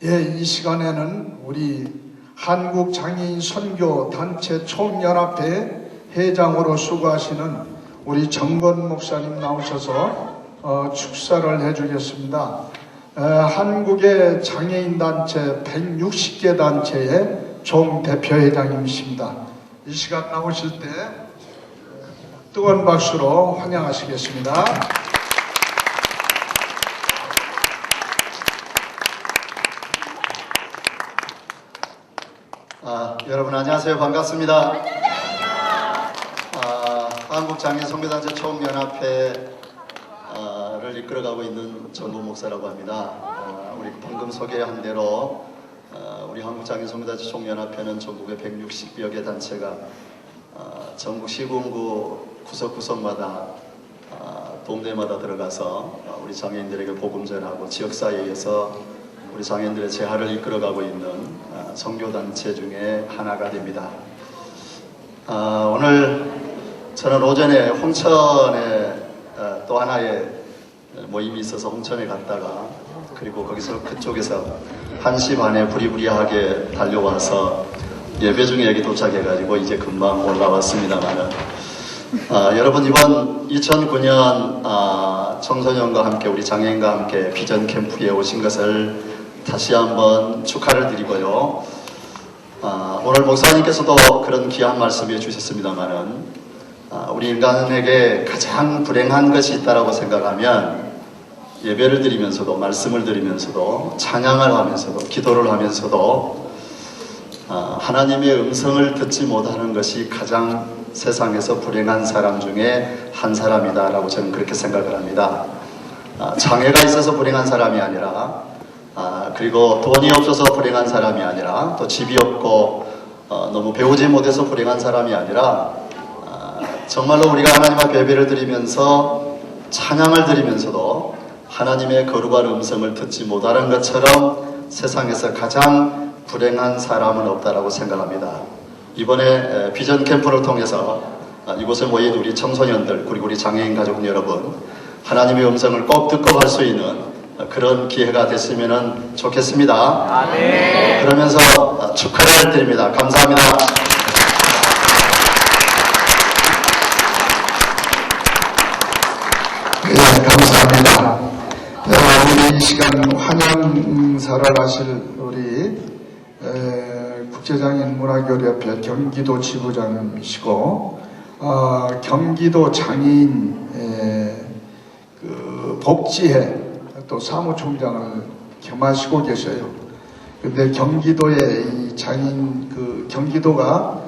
예, 이 시간에는 우리 한국장애인 선교단체 총연합회 회장으로 수고하시는 우리 정건 목사님 나오셔서 축사를 해주겠습니다. 한국의 장애인 단체 160개 단체의 총대표회장님이십니다. 이 시간 나오실 때 뜨거운 박수로 환영하시겠습니다. 여러분 안녕하세요. 반갑습니다. 한국장애인 선교단체 총연합회를 이끌어가고 있는 정건 목사라고 합니다. 우리 방금 소개한 대로 우리 한국장애인 선교단체 총연합회는 전국의 160여 개 단체가 전국 시군구 구석구석마다 동네마다 들어가서 우리 장애인들에게 복음 전하고 지역사회에서 우리 장애인들의 재활을 이끌어가고 있는 선교단체 중에 하나가 됩니다. 오늘 저는 오전에 홍천에 또 하나의 모임이 있어서 홍천에 갔다가 그리고 거기서 그쪽에서 1시 반에 부리부리하게 달려와서 예배 중에 여기 도착해가지고 이제 금방 올라왔습니다만은 여러분 이번 2009년 청소년과 함께 우리 장애인과 함께 비전 캠프에 오신 것을 다시 한번 축하를 드리고요. 오늘 목사님께서도 그런 귀한 말씀해 주셨습니다만은 우리 인간에게 가장 불행한 것이 있다라고 생각하면 예배를 드리면서도 말씀을 드리면서도 찬양을 하면서도 기도를 하면서도 하나님의 음성을 듣지 못하는 것이 가장 세상에서 불행한 사람 중에 한 사람이다 라고 저는 그렇게 생각을 합니다. 장애가 있어서 불행한 사람이 아니라 그리고 돈이 없어서 불행한 사람이 아니라 또 집이 없고 너무 배우지 못해서 불행한 사람이 아니라 정말로 우리가 하나님 앞에 예배를 드리면서 찬양을 드리면서도 하나님의 거룩한 음성을 듣지 못하는 것처럼 세상에서 가장 불행한 사람은 없다라고 생각합니다. 이번에 비전 캠프를 통해서 이곳에 모인 우리 청소년들 그리고 우리 장애인 가족 여러분 하나님의 음성을 꼭 듣고 갈 수 있는 그런 기회가 됐으면 좋겠습니다. 아멘. 그러면서 축하를 드립니다. 감사합니다. 네, 감사합니다. 우리 이 시간 환영 인사를 하실 우리 국제장애인 문화교류협회 경기도 지부장님이시고 경기도 장애인 그 복지회 또 사무총장을 겸하시고 계셔요. 근데 경기도에 이 장애인 경기도가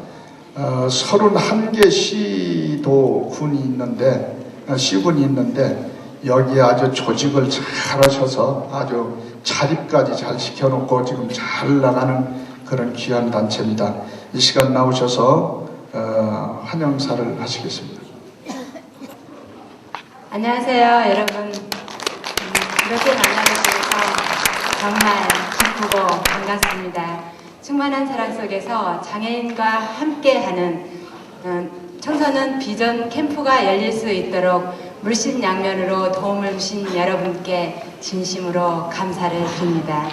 31개 시도군이 있는데 시군이 있는데 여기에 아주 조직을 잘 하셔서 아주 자립까지 잘 시켜놓고 지금 잘 나가는 그런 귀한 단체입니다. 이 시간 나오셔서 환영사를 하시겠습니다. 안녕하세요, 여러분. 이렇게 만나게 돼서 정말 기쁘고 반갑습니다. 충만한 사랑 속에서 장애인과 함께하는 청소년 비전 캠프가 열릴 수 있도록 물심양면으로 도움을 주신 여러분께 진심으로 감사를 드립니다.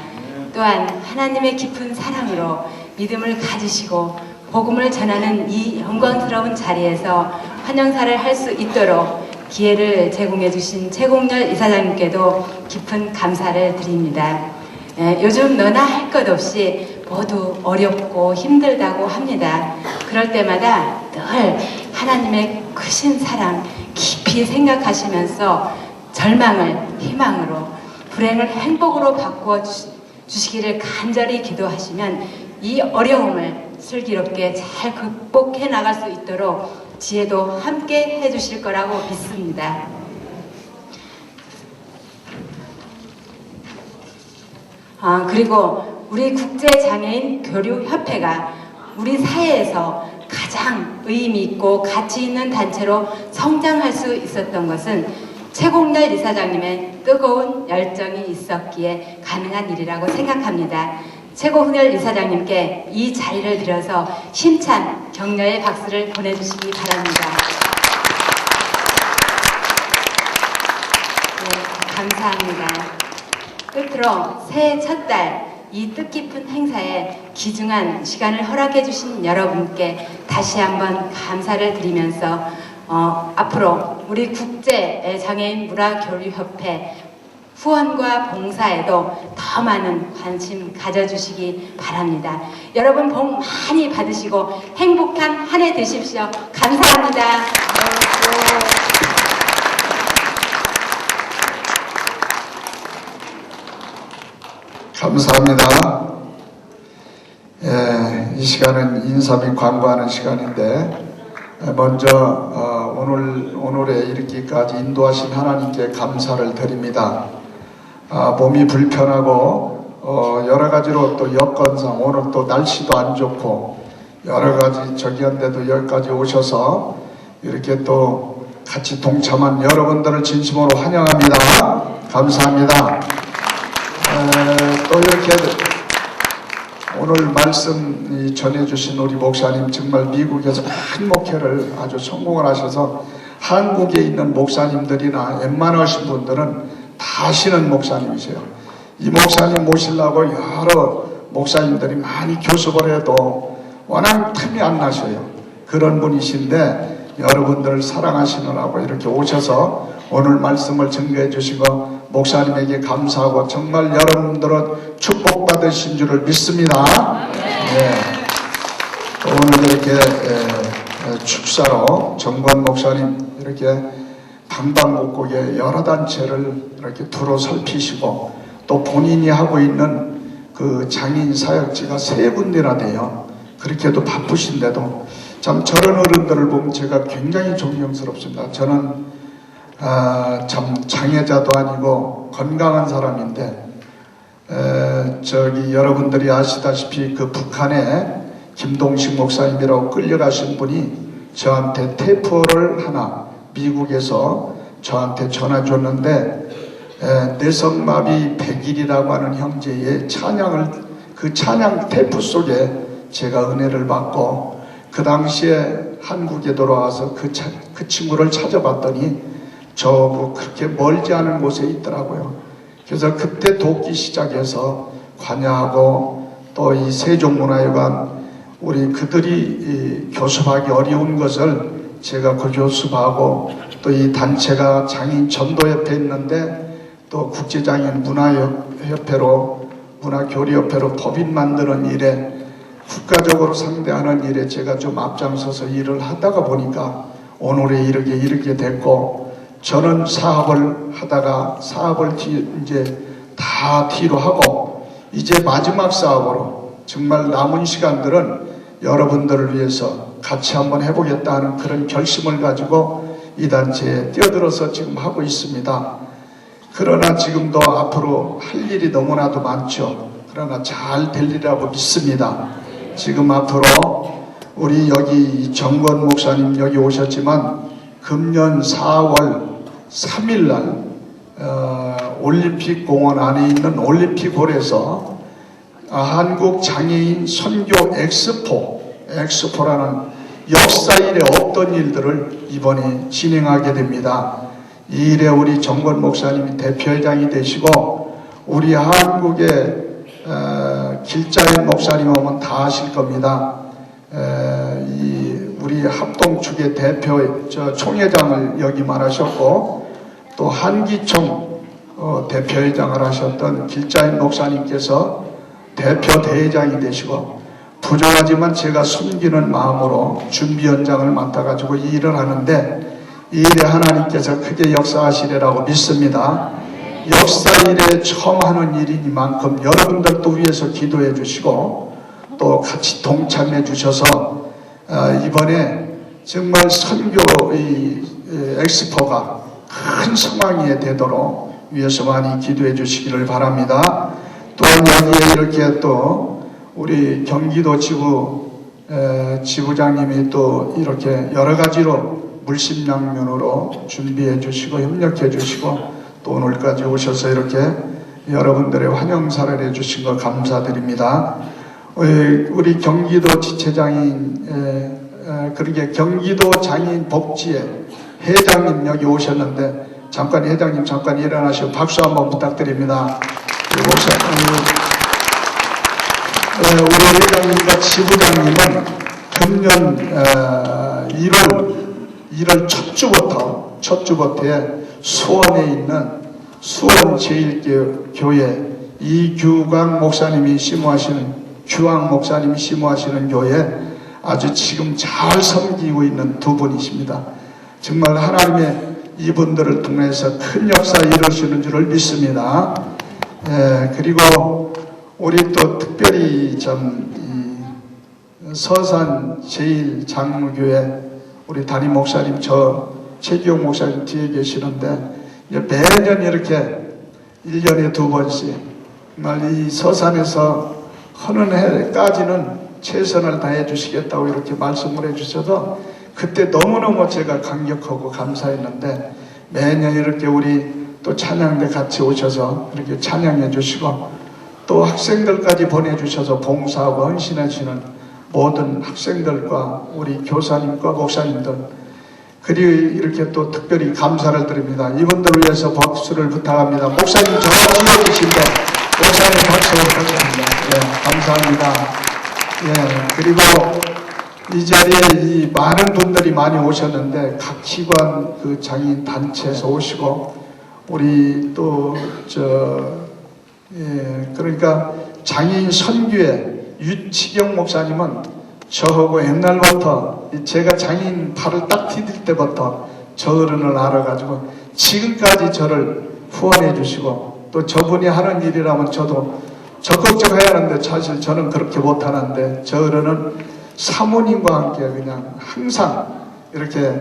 또한 하나님의 깊은 사랑으로 믿음을 가지시고 복음을 전하는 이 영광스러운 자리에서 환영사를 할 수 있도록 기회를 제공해 주신 최공렬 이사장님께도 깊은 감사를 드립니다. 요즘 너나 할 것 없이 모두 어렵고 힘들다고 합니다. 그럴 때마다 늘 하나님의 크신 사랑 깊이 생각하시면서 절망을 희망으로, 불행을 행복으로 바꾸어 주시기를 간절히 기도하시면 이 어려움을 슬기롭게 잘 극복해 나갈 수 있도록 지혜도 함께 해주실 거라고 믿습니다. 그리고 우리 국제장애인 교류협회가 우리 사회에서 가장 의미 있고 가치 있는 단체로 성장할 수 있었던 것은 최공렬 이사장님의 뜨거운 열정이 있었기에 가능한 일이라고 생각합니다. 최공렬 이사장님께 이 자리를 빌어서 힘찬 격려의 박수를 보내주시기 바랍니다. 네, 감사합니다. 끝으로 새해 첫 달 이 뜻깊은 행사에 귀중한 시간을 허락해 주신 여러분께 다시 한번 감사를 드리면서 앞으로 우리 국제장애인 문화교류협회 후원과 봉사에도 더 많은 관심 가져주시기 바랍니다. 여러분 복 많이 받으시고 행복한 한 해 되십시오. 감사합니다. 감사합니다. 이 시간은 인사 및 광고하는 시간인데 먼저 오늘에 이르기까지 인도하신 하나님께 감사를 드립니다. 몸이 불편하고 여러 가지로 또 여건상 오늘 또 날씨도 안 좋고 여러 가지 저기한데도 여기까지 오셔서 이렇게 또 같이 동참한 여러분들을 진심으로 환영합니다. 감사합니다. 또 이렇게 오늘 말씀 전해주신 우리 목사님 정말 미국에서 큰 목회를 아주 성공을 하셔서 한국에 있는 목사님들이나 웬만하신 분들은 다 아시는 목사님이세요. 이 목사님 모시려고 여러 목사님들이 많이 교습을 해도 워낙 틈이 안 나셔요. 그런 분이신데 여러분들을 사랑하시느라고 이렇게 오셔서 오늘 말씀을 증거해 주시고 목사님에게 감사하고 정말 여러분들은 축복받으신 줄을 믿습니다. 네. 오늘 이렇게 축사로 정관 목사님 이렇게 방방곡곡에 여러 단체를 이렇게 두루 살피시고 또 본인이 하고 있는 그 장애인 사역지가 3군데나 돼요. 그렇게도 바쁘신데도 참 저런 어른들을 보면 제가 굉장히 존경스럽습니다. 저는 참 장애자도 아니고 건강한 사람인데 저기 여러분들이 아시다시피 그 북한에 김동식 목사님이라고 끌려가신 분이 저한테 테이프를 하나 미국에서 저한테 전화 줬는데 뇌성마비 100일이라고 하는 형제의 찬양을 그 찬양 테이프 속에 제가 은혜를 받고 그 당시에 한국에 돌아와서 그 친구를 찾아봤더니 저 그렇게 멀지 않은 곳에 있더라고요. 그래서 그때 돕기 시작해서 관여하고 또 이 세종문화회관 우리 그들이 교습하기 어려운 것을 제가 그 교습하고 또 이 단체가 장애인 전도협회 있는데 또 국제장애인 문화협회로 문화교류협회로 법인 만드는 일에 국가적으로 상대하는 일에 제가 좀 앞장서서 일을 하다가 보니까 오늘에 이르게 됐고 저는 사업을 하다가 사업을 이제 다 뒤로 하고 이제 마지막 사업으로 정말 남은 시간들은 여러분들을 위해서 같이 한번 해보겠다는 그런 결심을 가지고 이 단체에 뛰어들어서 지금 하고 있습니다. 그러나 지금도 앞으로 할 일이 너무나도 많죠. 그러나 잘 될 일이라고 믿습니다. 지금 앞으로 우리 여기 정건 목사님 여기 오셨지만 금년 4월 3일날 올림픽 공원 안에 있는 올림픽홀에서 한국 장애인 선교 엑스포라는 역사 이래 없던 일들을 이번에 진행하게 됩니다. 이 일에 우리 정건 목사님이 대표회장이 되시고 우리 한국의 길자인 목사님 오면 다 아실 겁니다. 우리 합동축의 총회장을 역임하셨고 또 한기총 대표회장을 하셨던 길자인 목사님께서 대표 대회장이 되시고 부족하지만 제가 숨기는 마음으로 준비위원장을 맡아가지고 이 일을 하는데 이 일에 하나님께서 크게 역사하시리라고 믿습니다. 역사 일에 처음 하는 일이니만큼 여러분들도 위해서 기도해 주시고 또 같이 동참해 주셔서 이번에 정말 선교의 엑스포가 큰 성황리에 되도록 위해서 많이 기도해 주시기를 바랍니다. 또한 여기에 이렇게 또 우리 경기도 지부장님이 또 이렇게 여러 가지로 물심양면으로 준비해 주시고 협력해 주시고 또 오늘까지 오셔서 이렇게 여러분들의 환영사를 해 주신 거 감사드립니다. 우리 경기도 지체장인 그러게 경기도 장애인 복지회 회장님 여기 오셨는데 잠깐 회장님 잠깐 일어나시고 박수 한번 부탁드립니다. 우리 회장님과 지부장님은 금년 1월 첫 주부터에 수원에 있는 수원제일교회 이규광 목사님이 심호하시는 규왕 목사님이 심호하시는 교회에 아주 지금 잘 섬기고 있는 두 분이십니다. 정말 하나님의 이분들을 통해서 큰 역사 이루시는 줄을 믿습니다. 그리고 우리 또 특별히 서산 제일장로교회 우리 담임 목사님 최기용 목사님 뒤에 계시는데 매년 이렇게 1년에 2번씩 정말 이 서산에서 하는 해까지는 최선을 다해 주시겠다고 이렇게 말씀을 해 주셔서 그때 너무너무 제가 감격하고 감사했는데 매년 이렇게 우리 또 찬양대 같이 오셔서 이렇게 찬양해 주시고 또 학생들까지 보내주셔서 봉사하고 헌신하시는 모든 학생들과 우리 교사님과 목사님들 그리고 이렇게 또 특별히 감사를 드립니다. 이분들을 위해서 박수를 부탁합니다. 목사님 저 뒤에 계신데 목사님 박수를 부탁합니다. 감사합니다. 그리고 이 자리에 이 많은 분들이 많이 오셨는데 각 기관 그 장애인 단체에서 오시고 우리 또 그러니까 장애인 선교회 유치경 목사님은 저하고 옛날부터 제가 장애인 팔을 딱 디딜 때부터 저 어른을 알아가지고 지금까지 저를 후원해 주시고 또 저분이 하는 일이라면 저도 적극적으로 해야 하는데 사실 저는 그렇게 못하는데 저 어른은 사모님과 함께 그냥 항상 이렇게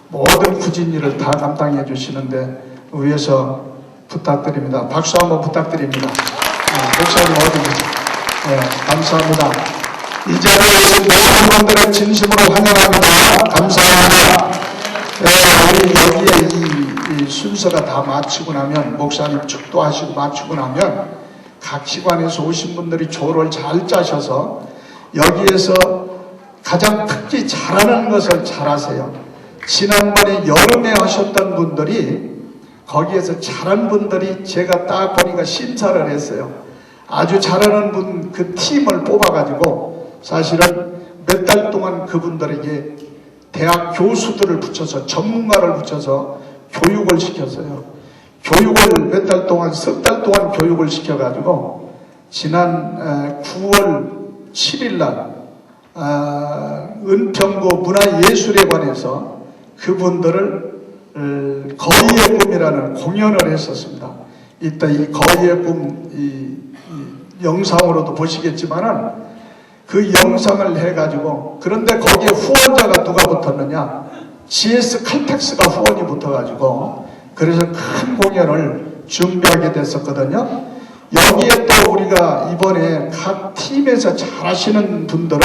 모든 굳은 일을 다 감당해 주시는데 위해서 부탁드립니다. 박수 한번 부탁드립니다. 목사님 어디 계세요? 감사합니다. 이 자리에 오신 모든 분들을 진심으로 환영합니다. 감사합니다. 우리 여기에 이 순서가 다 마치고 나면 목사님 축도하시고 마치고 나면 각 기관에서 오신 분들이 조를 잘 짜셔서 여기에서 가장 특히 잘하는 것을 잘하세요. 지난번에 여름에 하셨던 분들이 거기에서 잘한 분들이 제가 딱 보니까 심사를 했어요. 아주 잘하는 분 그 팀을 뽑아가지고 사실은 몇 달 동안 그분들에게 대학 교수들을 붙여서 전문가를 붙여서 교육을 시켰어요. 교육을 몇 달 동안 석 달 동안 교육을 시켜가지고 지난 9월 7일날 은평구 문화예술에 관해서 그분들을 거위의 꿈이라는 공연을 했었습니다. 이따 이 거위의 꿈 영상으로도 보시겠지만은 그 영상을 해가지고 그런데 거기에 후원자가 누가 붙었느냐? GS 칼텍스가 후원이 붙어가지고 그래서 큰 공연을 준비하게 됐었거든요. 여기에 또 우리가 이번에 각 팀에서 잘하시는 분들은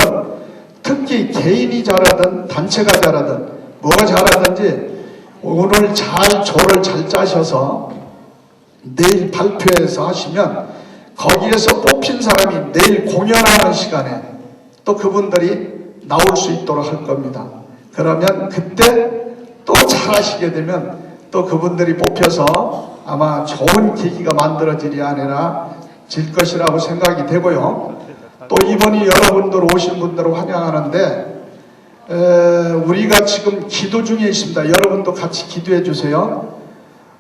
특히 개인이 잘하든 단체가 잘하든 뭐가 잘하든지 오늘 조를 잘 짜셔서 내일 발표해서 하시면 거기에서 뽑힌 사람이 내일 공연하는 시간에 또 그분들이 나올 수 있도록 할 겁니다. 그러면 그때 또 잘하시게 되면 또 그분들이 뽑혀서 아마 좋은 계기가 만들어질 것이라고 생각이 되고요. 또 이번이 여러분들 오신 분들을 환영하는데 우리가 지금 기도 중에 있습니다. 여러분도 같이 기도해 주세요.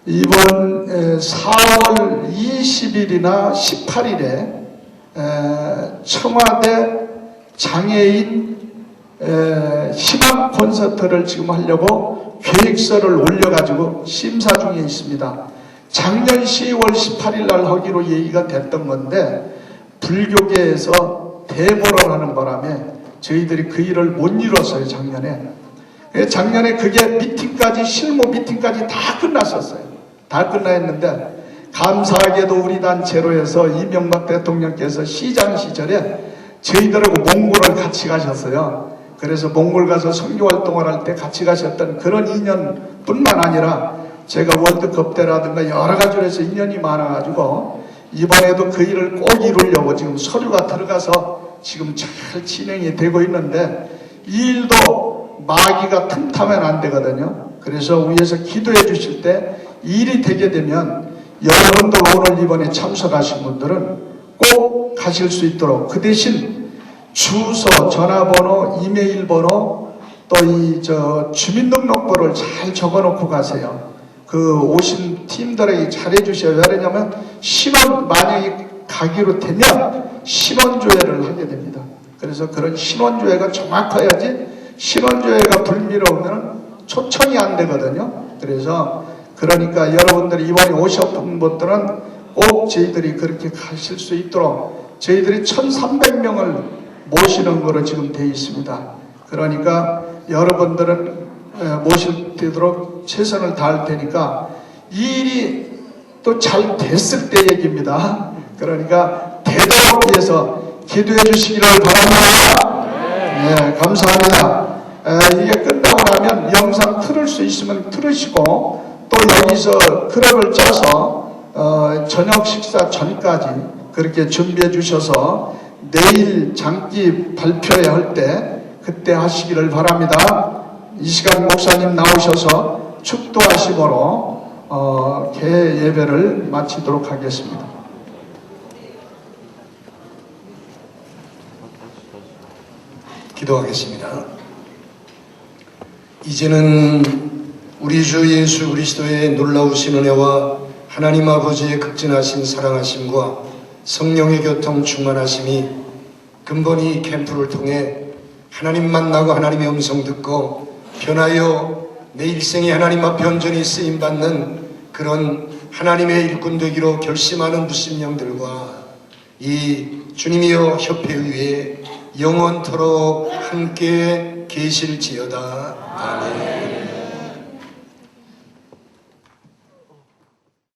이번 4월 20일이나 18일에 청와대 장애인 희망 콘서트를 지금 하려고 계획서를 올려가지고 심사 중에 있습니다. 작년 10월 18일 날 하기로 얘기가 됐던 건데 불교계에서 대모를 하는 바람에 저희들이 그 일을 못 이뤘어요. 작년에 그게 미팅까지 실무 미팅까지 다 끝났었어요. 다 끝나 있는데 감사하게도 우리 단체로 해서 이명박 대통령께서 시장 시절에 저희들하고 몽골을 같이 가셨어요. 그래서 몽골 가서 선교 활동을 할 때 같이 가셨던 그런 인연뿐만 아니라 제가 월드컵 때라든가 여러 가지로 해서 인연이 많아가지고 이번에도 그 일을 꼭 이루려고 지금 서류가 들어가서 지금 잘 진행이 되고 있는데 이 일도 마귀가 틈타면 안 되거든요. 그래서 위에서 기도해 주실 때 일이 되게 되면 여러분들 오늘 이번에 참석하신 분들은 꼭 가실 수 있도록 그 대신 주소, 전화번호, 이메일 번호 또 주민등록번호를 잘 적어놓고 가세요. 그 오신 팀들에게 잘해 주셔야 왜냐면 신원 만약에 가기로 되면 신원조회를 하게 됩니다. 그래서 그런 신원조회가 정확해야지 신원조회가 불미로우면 초청이 안 되거든요. 그러니까 여러분들이 이번에 오셨던 분들은 꼭 저희들이 그렇게 가실 수 있도록 저희들이 1,300명을 모시는 거로 지금 되어 있습니다. 그러니까 여러분들은 모실 되도록 최선을 다할 테니까 이 일이 또 잘 됐을 때 얘기입니다. 그러니까 되도록 위해서 기도해 주시기를 바랍니다. 네, 감사합니다. 이게 끝나고 나면 영상 틀을 수 있으면 틀으시고 또 여기서 클럽을 짜서 저녁 식사 전까지 그렇게 준비해 주셔서 내일 장기 발표회 할 때 그때 하시기를 바랍니다. 이 시간 목사님 나오셔서 축도하심으로 개 예배를 마치도록 하겠습니다. 기도하겠습니다. 이제는 우리 주 예수 그리스도의 놀라우신 은혜와 하나님 아버지의 극진하신 사랑하심과 성령의 교통 충만하심이 근본이 캠프를 통해 하나님 만나고 하나님의 음성 듣고 변하여 내 일생에 하나님 앞에 온전히 쓰임받는 그런 하나님의 일꾼 되기로 결심하는 무신령들과 이 주님이여 협회 위에 영원토록 함께 계실지어다. 아멘.